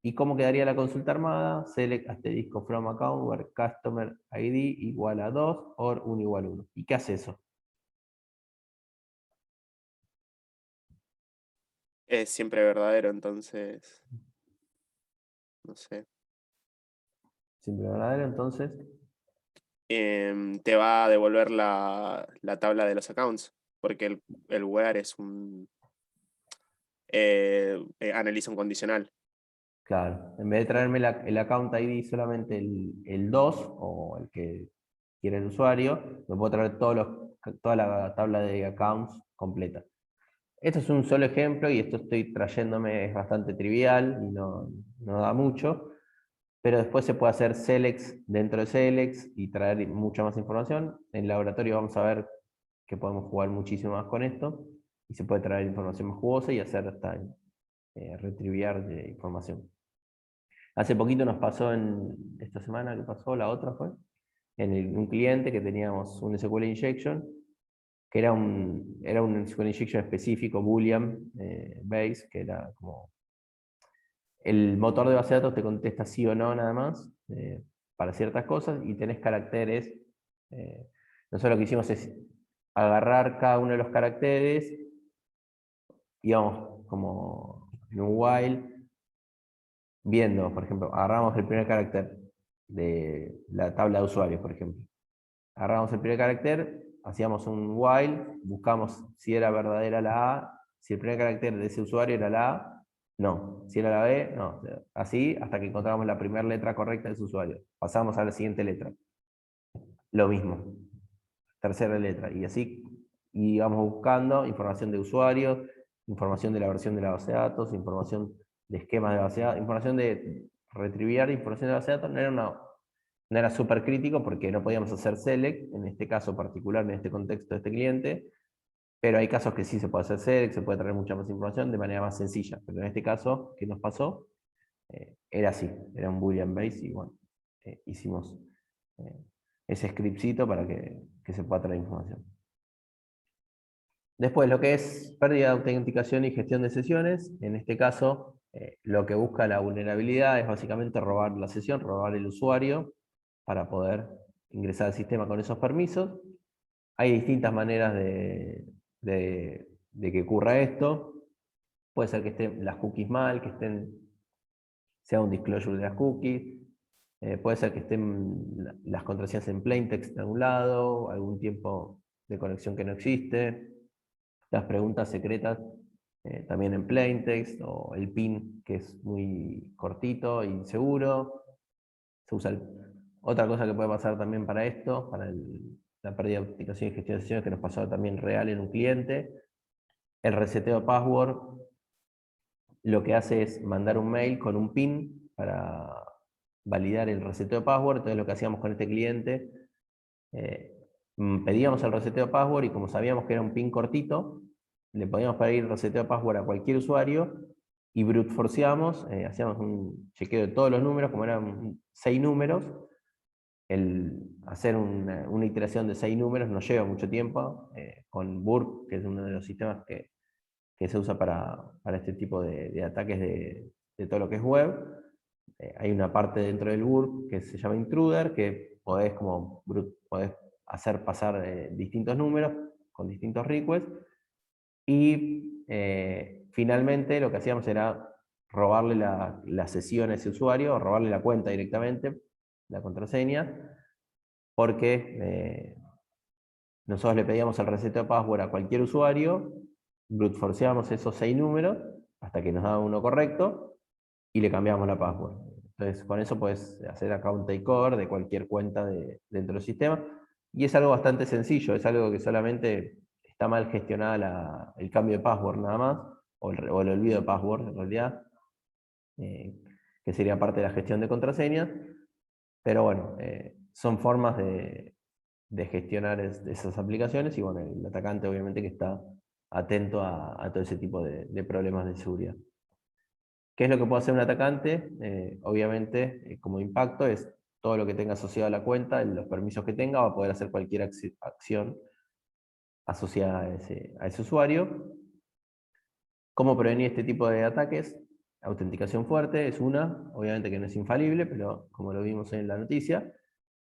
¿Y cómo quedaría la consulta armada? Select asterisco from account where customer ID igual a 2 or 1 igual a 1. ¿Y qué hace eso? Es siempre verdadero, entonces. No sé. Simple verdadero, entonces. Te va a devolver la tabla de los accounts. Porque el where es un. Analiza un condicional. Claro, en vez de traerme el account ID solamente el 2 o el que quiere el usuario, me puedo traer toda la tabla de accounts completa. Esto es un solo ejemplo y esto estoy trayéndome, es bastante trivial y no da mucho, pero después se puede hacer selects dentro de selects y traer mucha más información. En el laboratorio vamos a ver que podemos jugar muchísimo más con esto y se puede traer información más jugosa y hacer hasta retriviar de información. Hace poquito nos pasó esta semana que pasó, la otra fue, un cliente que teníamos un SQL Injection, que era un SQL Injection específico, Boolean base, que era como el motor de base de datos te contesta sí o no nada más, para ciertas cosas, y tenés caracteres. Nosotros lo que hicimos es agarrar cada uno de los caracteres, íbamos como en un while, viendo, por ejemplo, agarramos el primer carácter de la tabla de usuarios, por ejemplo. Agarramos el primer carácter, hacíamos un while, buscamos si era verdadera la A, si el primer carácter de ese usuario era la A, No. Si era la B, no. Así hasta que encontramos la primera letra correcta de su usuario. Pasamos a la siguiente letra. Lo mismo. Tercera letra. Y así y vamos buscando información de usuario, información de la versión de la base de datos, información de esquemas de base de datos, información de retriviar información de la base de datos. No era súper crítico porque no podíamos hacer select, en este caso particular, en este contexto de este cliente, pero hay casos que sí se puede hacer select, se puede traer mucha más información de manera más sencilla. Pero en este caso, ¿qué nos pasó? Era así, era un Boolean base y bueno, hicimos ese scriptcito para que se pueda traer información. Después, lo que es pérdida de autenticación y gestión de sesiones, en este caso, lo que busca la vulnerabilidad es básicamente robar la sesión, robar el usuario para poder ingresar al sistema con esos permisos. Hay distintas maneras de que ocurra esto. Puede ser que estén las cookies mal, que sea un disclosure de las cookies. Puede ser que estén las contraseñas en plaintext de algún lado, algún tiempo de conexión que no existe, las preguntas secretas también en plaintext, o el PIN que es muy cortito e inseguro. Se usa otra cosa que puede pasar también para esto, para la pérdida de autenticación y gestión de sesiones, que nos pasó también real en un cliente. El reseteo de password lo que hace es mandar un mail con un PIN para validar el reseteo de password. Entonces lo que hacíamos con este cliente, pedíamos el reseteo de password y como sabíamos que era un PIN cortito, le podíamos pedir el reseteo de password a cualquier usuario y brute forceamos, hacíamos un chequeo de todos los números, como eran 6 números. Hacer una iteración de 6 números nos lleva mucho tiempo, con Burp, que es uno de los sistemas que se usa para este tipo de ataques de todo lo que es web. Hay una parte dentro del Burp que se llama intruder, que podés hacer pasar distintos números con distintos requests, y finalmente lo que hacíamos era robarle la sesión a ese usuario, o robarle la cuenta directamente, la contraseña, porque nosotros le pedíamos el reseteo de password a cualquier usuario, brute forceábamos esos 6 números hasta que nos daba uno correcto y le cambiamos la password. Entonces, con eso puedes hacer account takeover de cualquier cuenta dentro del sistema. Y es algo bastante sencillo, es algo que solamente está mal gestionada el cambio de password nada más, o el olvido de password en realidad, que sería parte de la gestión de contraseñas. Pero bueno, son formas de gestionar esas aplicaciones, y bueno, el atacante obviamente que está atento a todo ese tipo de problemas de seguridad. ¿Qué es lo que puede hacer un atacante? Obviamente, como impacto, es todo lo que tenga asociado a la cuenta, los permisos que tenga, va a poder hacer cualquier acción asociada a ese usuario. ¿Cómo prevenir este tipo de ataques? Autenticación fuerte es una, obviamente que no es infalible, pero como lo vimos en la noticia.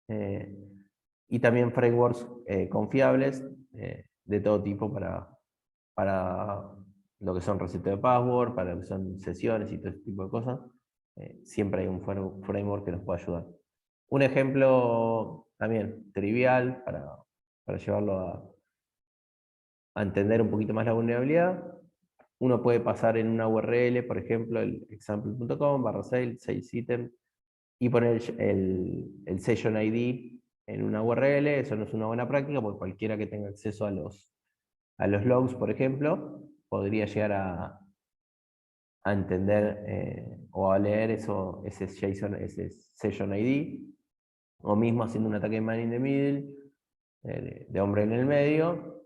Y también frameworks confiables de todo tipo para lo que son reseteo de password, para lo que son sesiones y todo ese tipo de cosas. Siempre hay un framework que nos puede ayudar. Un ejemplo también trivial para llevarlo a entender un poquito más la vulnerabilidad. Uno puede pasar en una URL, por ejemplo, el example.com/sales ítem, y poner el session ID en una URL. Eso no es una buena práctica, porque cualquiera que tenga acceso a los logs, por ejemplo, podría llegar a entender o a leer ese session ID, o mismo haciendo un ataque man in the middle, de hombre en el medio,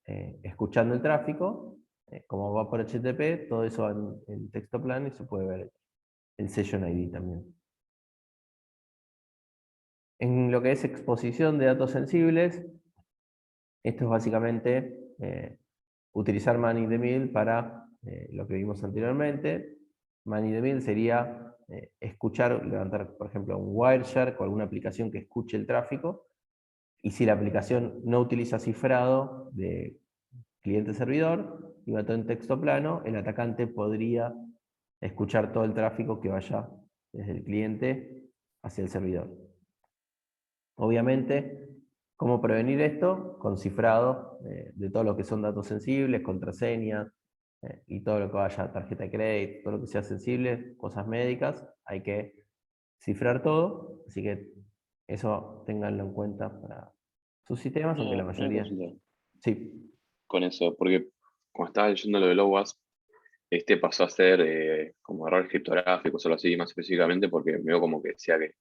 escuchando el tráfico, como va por HTTP, todo eso va en texto plano y se puede ver el session ID también. En lo que es exposición de datos sensibles, esto es básicamente utilizar man in the middle para lo que vimos anteriormente. Man in the middle sería escuchar, levantar, por ejemplo, un Wireshark o alguna aplicación que escuche el tráfico, y si la aplicación no utiliza cifrado de cliente-servidor y va todo en texto plano, el atacante podría escuchar todo el tráfico que vaya desde el cliente hacia el servidor. Obviamente, ¿cómo prevenir esto? Con cifrado de todo lo que son datos sensibles, contraseñas, y todo lo que vaya a tarjeta de crédito, todo lo que sea sensible, cosas médicas, hay que cifrar todo, así que eso ténganlo en cuenta para sus sistemas, aunque la Una mayoría... consulta Sí, con eso, porque cuando estaba leyendo lo de LOWASP, este pasó a ser como errores criptográficos o algo así, más específicamente, porque veo como que decía que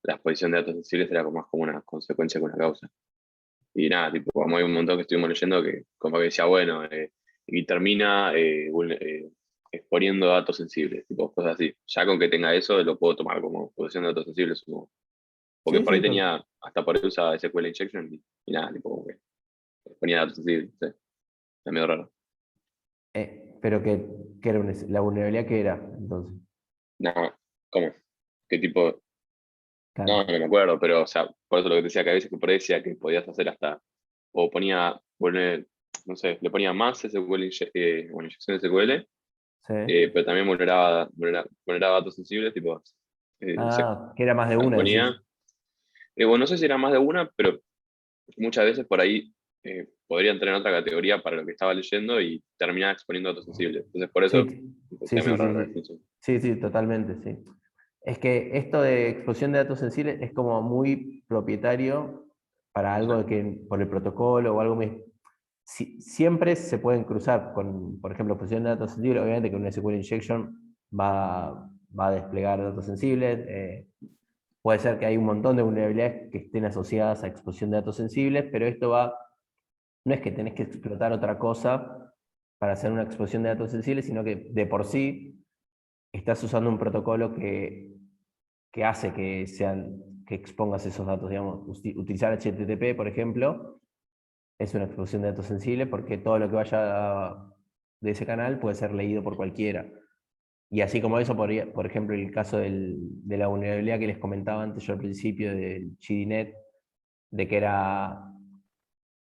la exposición de datos sensibles era como más como una consecuencia que una causa. Y nada, tipo, como hay un montón que estuvimos leyendo que como que decía, bueno, y termina exponiendo datos sensibles, tipo, cosas así. Ya con que tenga eso lo puedo tomar como posesión de datos sensibles, supongo. Porque sí, por ahí sí, tenía, hasta por ahí usaba SQL injection y nada, tipo, como que exponía datos sensibles, no sé, es medio raro. pero que era la vulnerabilidad que era, entonces, Nada, ¿cómo? ¿Qué tipo? No, claro. no me acuerdo, pero, o sea, por eso lo que te decía que a veces que por ahí decía que podías hacer hasta, o ponía, no sé, le ponía más SQL, bueno, inyección de SQL, Sí. pero también vulneraba datos sensibles, tipo, se Ah, que era más de una, exponía. decís. Bueno, no sé si era más de una, pero muchas veces por ahí podría entrar en otra categoría para lo que estaba leyendo y terminaba exponiendo datos sensibles. Entonces, por eso, Sí, tipo, sí, está sí, medio sí, raro la sí. definición. Sí, sí, totalmente, sí. Es que esto de exposición de datos sensibles es como muy propietario para Sí, algo que por el protocolo o algo muy... siempre se pueden cruzar con, por ejemplo, exposición de datos sensibles, obviamente que un SQL injection va a desplegar datos sensibles. Puede ser que hay un montón de vulnerabilidades que estén asociadas a exposición de datos sensibles, pero esto va, no es que tenés que explotar otra cosa para hacer una exposición de datos sensibles, sino que de por sí estás usando un protocolo que hace que expongas esos datos, digamos, utilizar HTTP, por ejemplo, es una exposición de datos sensible porque todo lo que vaya de ese canal puede ser leído por cualquiera. Y así como eso, por ejemplo, el caso de la vulnerabilidad que les comentaba antes yo al principio del GDNet, de que era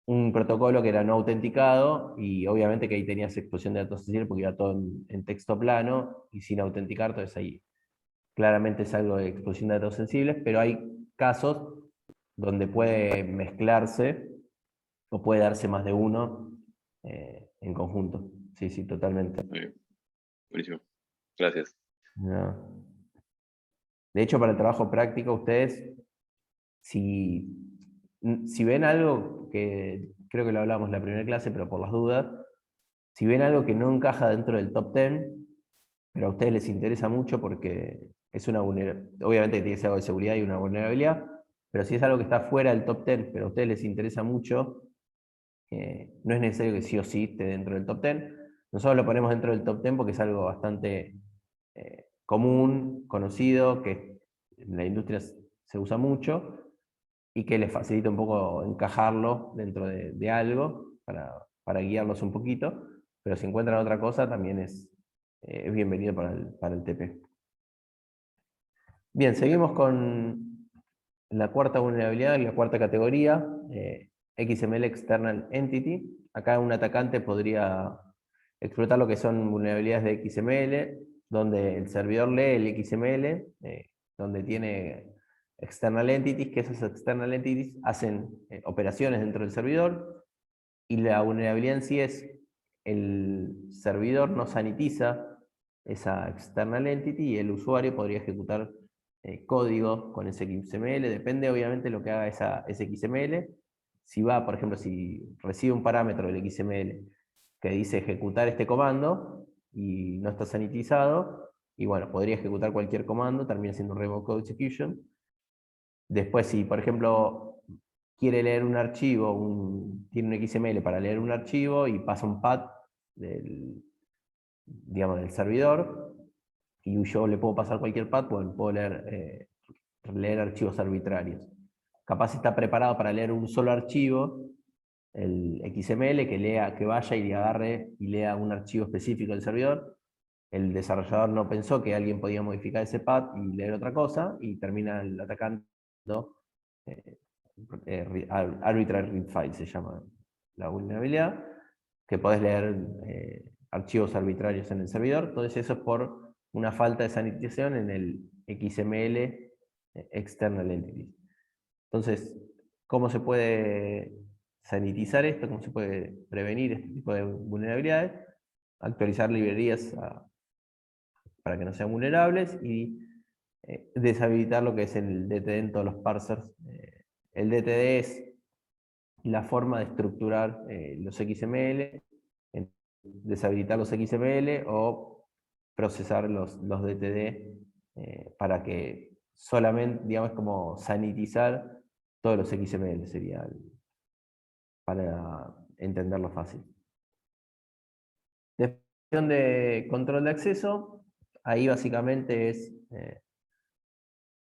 un protocolo que era no autenticado y obviamente que ahí tenías exposición de datos sensibles porque iba todo en texto plano y sin autenticar, entonces ahí claramente es algo de exposición de datos sensibles, pero hay casos donde puede mezclarse o puede darse más de uno en conjunto. Sí, sí, totalmente. muy bien, buenísimo. Gracias. No. De hecho, para el trabajo práctico, ustedes, si, si ven algo que creo que lo hablamos en la primera clase, pero por las dudas, si ven algo que no encaja dentro del top 10, pero a ustedes les interesa mucho porque es una vulnerabilidad, obviamente tiene que ser algo de seguridad y una vulnerabilidad, pero si es algo que está fuera del top 10, pero a ustedes les interesa mucho, no es necesario que sí o sí esté dentro del top 10. Nosotros lo ponemos dentro del top 10 porque es algo bastante común, conocido, que en la industria se usa mucho y que les facilita un poco encajarlo dentro de algo para guiarlos un poquito, pero si encuentran otra cosa también es bienvenido para el TP. Bien, seguimos con la cuarta vulnerabilidad, la cuarta categoría, XML External Entity. Acá un atacante podría explotar lo que son vulnerabilidades de XML, donde el servidor lee el XML, donde tiene external entities, que esas external entities hacen operaciones dentro del servidor, y la vulnerabilidad en sí es el servidor no sanitiza esa external entity y el usuario podría ejecutar código con ese XML, depende obviamente de lo que haga ese XML. Si va, por ejemplo, si recibe un parámetro del XML que dice ejecutar este comando y no está sanitizado, y bueno, podría ejecutar cualquier comando, termina siendo un remote code execution. Después, si por ejemplo quiere leer un archivo, tiene un XML para leer un archivo y pasa un path digamos, del servidor, y yo le puedo pasar cualquier path, pues puedo leer archivos arbitrarios. Capaz está preparado para leer un solo archivo, el XML, que vaya y le agarre y lea un archivo específico del servidor. El desarrollador no pensó que alguien podía modificar ese path y leer otra cosa, y termina el atacando eh, arbitrary read file, se llama la vulnerabilidad, que podés leer archivos arbitrarios en el servidor. Entonces eso es por una falta de sanitización en el XML External Entity. Entonces, ¿cómo se puede sanitizar esto? ¿Cómo se puede prevenir este tipo de vulnerabilidades? actualizar librerías para que no sean vulnerables y deshabilitar lo que es el DTD en todos los parsers. El DTD es la forma de estructurar los XML, deshabilitar los XML o procesar los DTD para que solamente, digamos, como sanitizar todos los XML, sería para entenderlo fácil. Definición de control de acceso, ahí básicamente es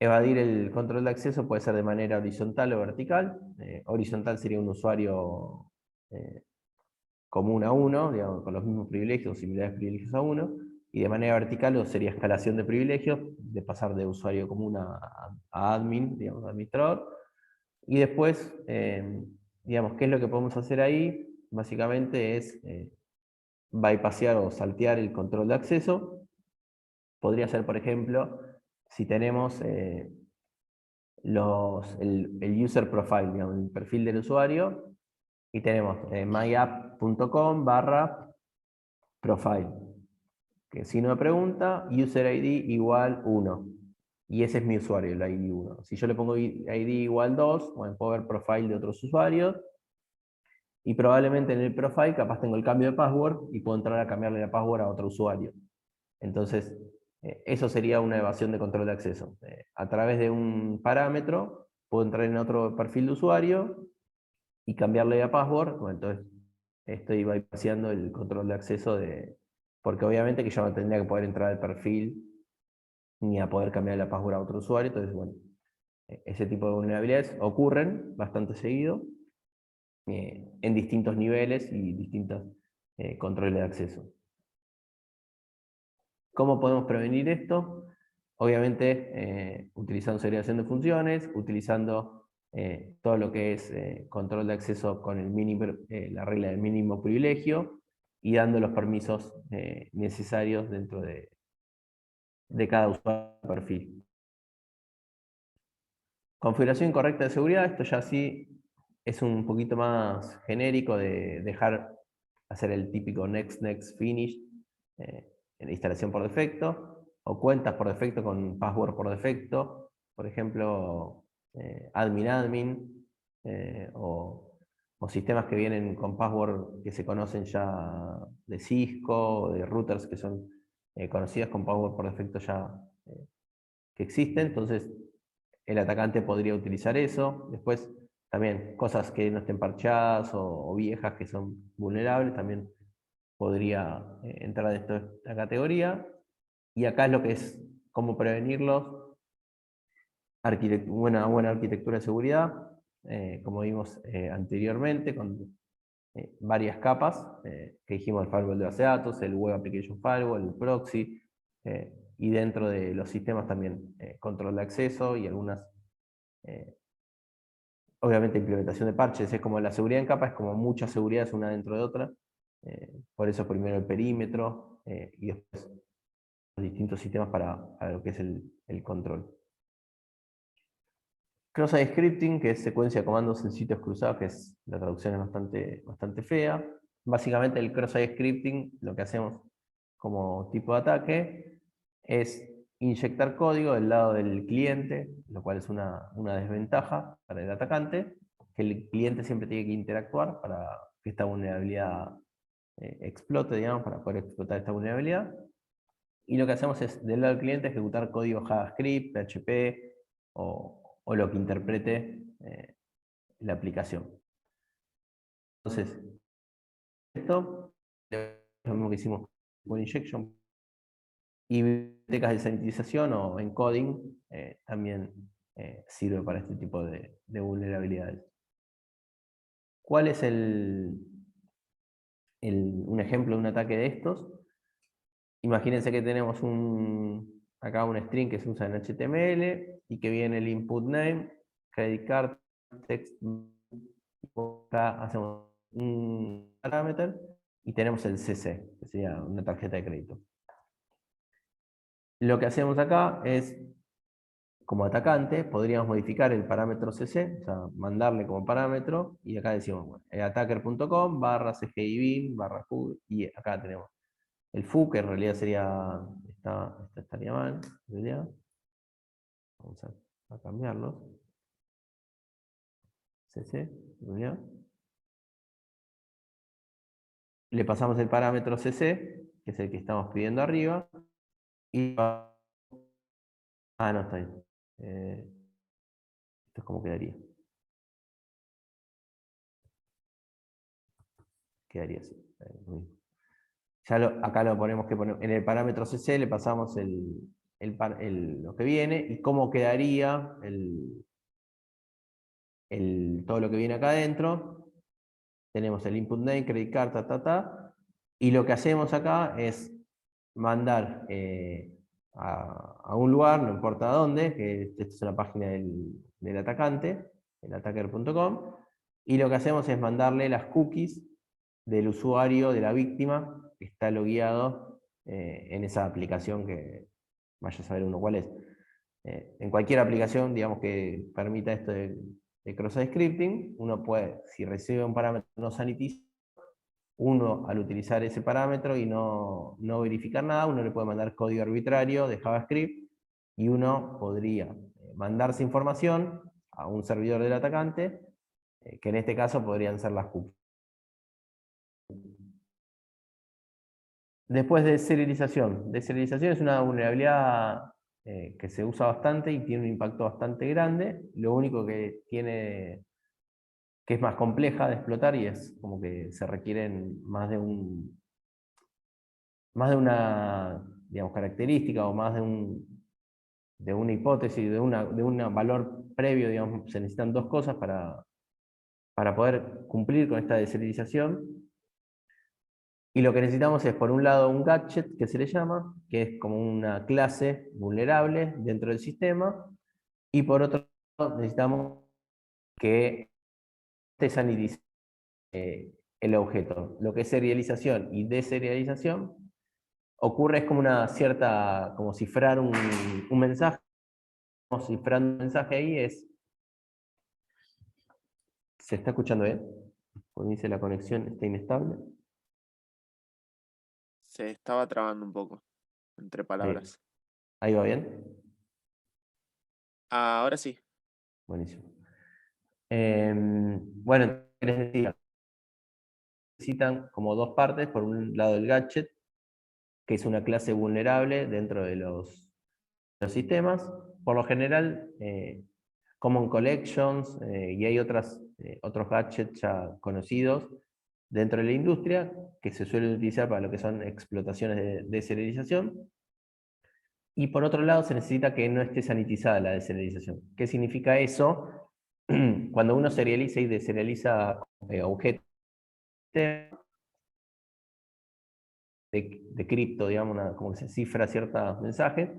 evadir el control de acceso, puede ser de manera horizontal o vertical. Horizontal sería un usuario común a uno, digamos, con los mismos privilegios o similares privilegios a uno, y de manera vertical sería escalación de privilegios, de pasar de usuario común a admin, digamos, administrador. Y después, digamos, ¿qué es lo que podemos hacer ahí? Básicamente es bypassear o saltear el control de acceso. Podría ser, por ejemplo, si tenemos el user profile, digamos, el perfil del usuario, y tenemos myapp.com/profile, que signo de pregunta, user ID igual 1. Y ese es mi usuario, el ID 1. Si yo le pongo ID igual 2, bueno, puedo ver profile de otros usuarios, y probablemente en el profile capaz tengo el cambio de password y puedo entrar a cambiarle la password a otro usuario. Entonces, eso sería una evasión de control de acceso. A través de un parámetro, puedo entrar en otro perfil de usuario y cambiarle la password. Bueno, entonces, estoy bypassando el control de acceso porque obviamente que yo no tendría que poder entrar al perfil ni a poder cambiar la password a otro usuario. Entonces, bueno, ese tipo de vulnerabilidades ocurren bastante seguido en distintos niveles y distintos controles de acceso. ¿Cómo podemos prevenir esto? Obviamente utilizando segregación de funciones, utilizando todo lo que es control de acceso con la regla del mínimo privilegio y dando los permisos necesarios dentro de cada usuario perfil. Configuración correcta de seguridad, esto ya sí es un poquito más genérico de hacer el típico next, next, finish en la instalación por defecto, o cuentas por defecto con password por defecto, por ejemplo, admin, o sistemas que vienen con password que se conocen ya de Cisco, o de routers que son conocidas con password por defecto ya que existen. Entonces, el atacante podría utilizar eso. Después, también cosas que no estén parchadas o viejas que son vulnerables, también podría entrar dentro de esta categoría. Y acá es lo que es cómo prevenirlos. Una buena arquitectura de seguridad, como vimos anteriormente, con varias capas, que dijimos el firewall de base de datos, el web application firewall, el proxy, y dentro de los sistemas también control de acceso y algunas, obviamente implementación de parches. Es como la seguridad en capa, es como muchas seguridades una dentro de otra, por eso primero el perímetro y después los distintos sistemas para lo que es el control. Cross-site scripting, que es secuencia de comandos en sitios cruzados, que la traducción es bastante fea. Básicamente el cross-site scripting, lo que hacemos como tipo de ataque, es inyectar código del lado del cliente, lo cual es una desventaja para el atacante, que el cliente siempre tiene que interactuar para que esta vulnerabilidad explote, digamos, para poder explotar esta vulnerabilidad. Y lo que hacemos es, del lado del cliente, ejecutar código JavaScript, PHP o lo que interprete la aplicación. Entonces, esto es lo mismo que hicimos con injection. Y bibliotecas de sanitización o encoding también sirve para este tipo de vulnerabilidades. ¿Cuál es un ejemplo de un ataque de estos? Imagínense que tenemos acá un string que se usa en HTML y que viene el input name, credit card, text. Acá hacemos un parámetro y tenemos el CC, que sería una tarjeta de crédito. Lo que hacemos acá es, como atacante, podríamos modificar el parámetro CC, o sea, mandarle como parámetro, y acá decimos, bueno, attacker.com/cgibin/food, y acá tenemos el foo, que en realidad sería, estaría mal, en realidad. Vamos a cambiarlo. CC, en realidad. Le pasamos el parámetro CC, que es el que estamos pidiendo arriba, y no, está bien. Esto es como quedaría. Quedaría así. Ya acá lo ponemos en el parámetro CC, le pasamos lo que viene, y cómo quedaría todo lo que viene acá adentro. Tenemos el input name, credit card, y lo que hacemos acá es mandar a un lugar, no importa dónde, que esta es una página del atacante, el attacker.com, y lo que hacemos es mandarle las cookies del usuario, de la víctima, que está logueado en esa aplicación que vaya a saber uno cuál es. En cualquier aplicación, digamos, que permita esto de cross-site scripting, uno puede, si recibe un parámetro no sanitizo, uno al utilizar ese parámetro y no verificar nada, uno le puede mandar código arbitrario de JavaScript y uno podría mandarse información a un servidor del atacante, que en este caso podrían ser las cookies. Después de serialización. Deserialización es una vulnerabilidad que se usa bastante y tiene un impacto bastante grande. Lo único que tiene, que es más compleja de explotar, y es como que se requieren más de una, digamos, característica, o más de una hipótesis, de un valor previo, digamos. Se necesitan dos cosas para poder cumplir con esta deserialización. Y lo que necesitamos es, por un lado, un gadget, que se le llama, que es como una clase vulnerable dentro del sistema, y por otro lado, necesitamos que esté sanitizado el objeto. Lo que es serialización y deserialización ocurre, es como una cierta, como cifrar un mensaje. Cifrando un mensaje ahí ¿se está escuchando bien? Como dice, la conexión está inestable. Se estaba trabando un poco entre palabras. Ahí va bien. Ahora sí. Buenísimo. Bueno, les decía, necesitan como dos partes. Por un lado, el gadget, que es una clase vulnerable dentro de los sistemas. Por lo general, Common Collections, y hay otros gadgets ya conocidos dentro de la industria que se suelen utilizar para lo que son explotaciones de serialización. Y por otro lado, se necesita que no esté sanitizada la deserialización. ¿Qué significa eso? Cuando uno serializa y deserializa objetos de cripto, digamos, como que se cifra ciertos mensajes,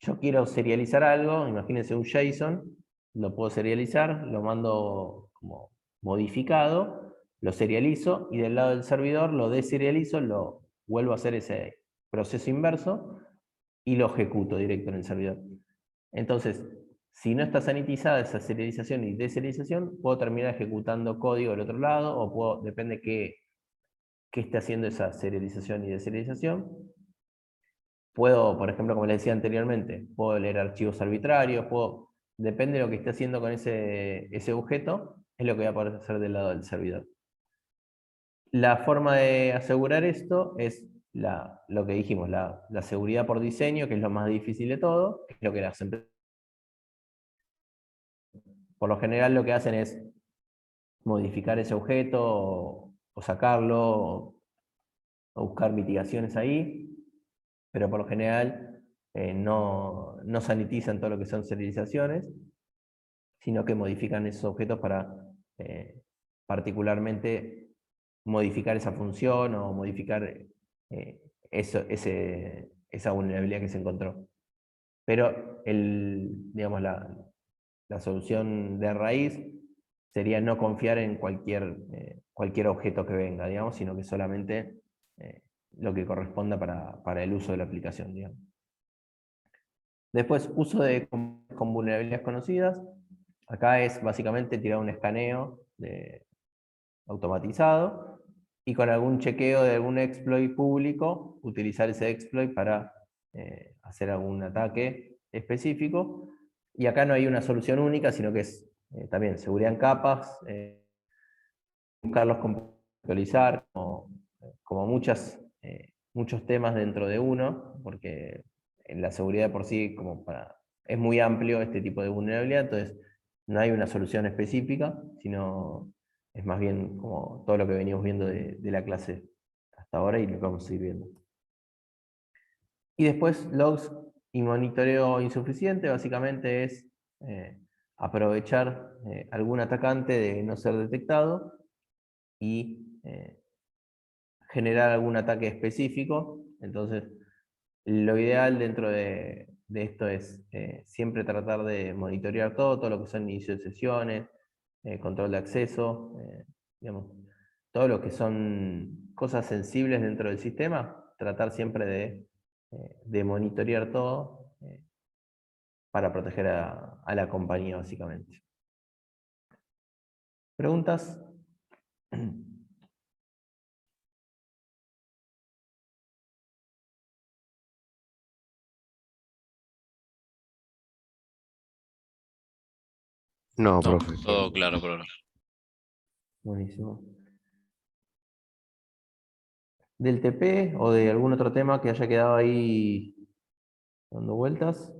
yo quiero serializar algo, imagínense un JSON, lo puedo serializar, lo mando como modificado, lo serializo, y del lado del servidor lo deserializo, lo vuelvo a hacer ese proceso inverso y lo ejecuto directo en el servidor. Entonces, si no está sanitizada esa serialización y deserialización, puedo terminar ejecutando código del otro lado, o depende qué esté haciendo esa serialización y deserialización. Puedo, por ejemplo, como les decía anteriormente, puedo leer archivos arbitrarios, depende de lo que esté haciendo con ese objeto, es lo que voy a poder hacer del lado del servidor. La forma de asegurar esto es lo que dijimos, la seguridad por diseño, que es lo más difícil de todo, que es lo que las empresas, por lo general, lo que hacen es modificar ese objeto, o sacarlo, o buscar mitigaciones ahí, pero por lo general no sanitizan todo lo que son serializaciones, sino que modifican esos objetos para particularmente modificar esa función, o modificar esa vulnerabilidad que se encontró. Pero digamos, la solución de raíz sería no confiar en cualquier objeto que venga, digamos, sino que solamente lo que corresponda para el uso de la aplicación, digamos. Después, uso con vulnerabilidades conocidas. Acá es básicamente tirar un escaneo automatizado, y con algún chequeo de algún exploit público, utilizar ese exploit para hacer algún ataque específico. Y acá no hay una solución única, sino que es también seguridad en capas, buscarlos contextualizar, como muchos temas dentro de uno, porque en la seguridad por sí es muy amplio este tipo de vulnerabilidad, entonces no hay una solución específica, sino es más bien como todo lo que venimos viendo de la clase hasta ahora y lo que vamos a seguir viendo. Y después logs y monitoreo insuficiente, básicamente es aprovechar algún atacante de no ser detectado y generar algún ataque específico. Entonces, lo ideal dentro de esto es siempre tratar de monitorear todo lo que son inicio de sesiones, control de acceso, digamos, todo lo que son cosas sensibles dentro del sistema, tratar siempre de monitorear todo para proteger a la compañía, básicamente. ¿Preguntas? No, No, profe. todo claro por ahora. Buenísimo. ¿Del TP o de algún otro tema que haya quedado ahí dando vueltas?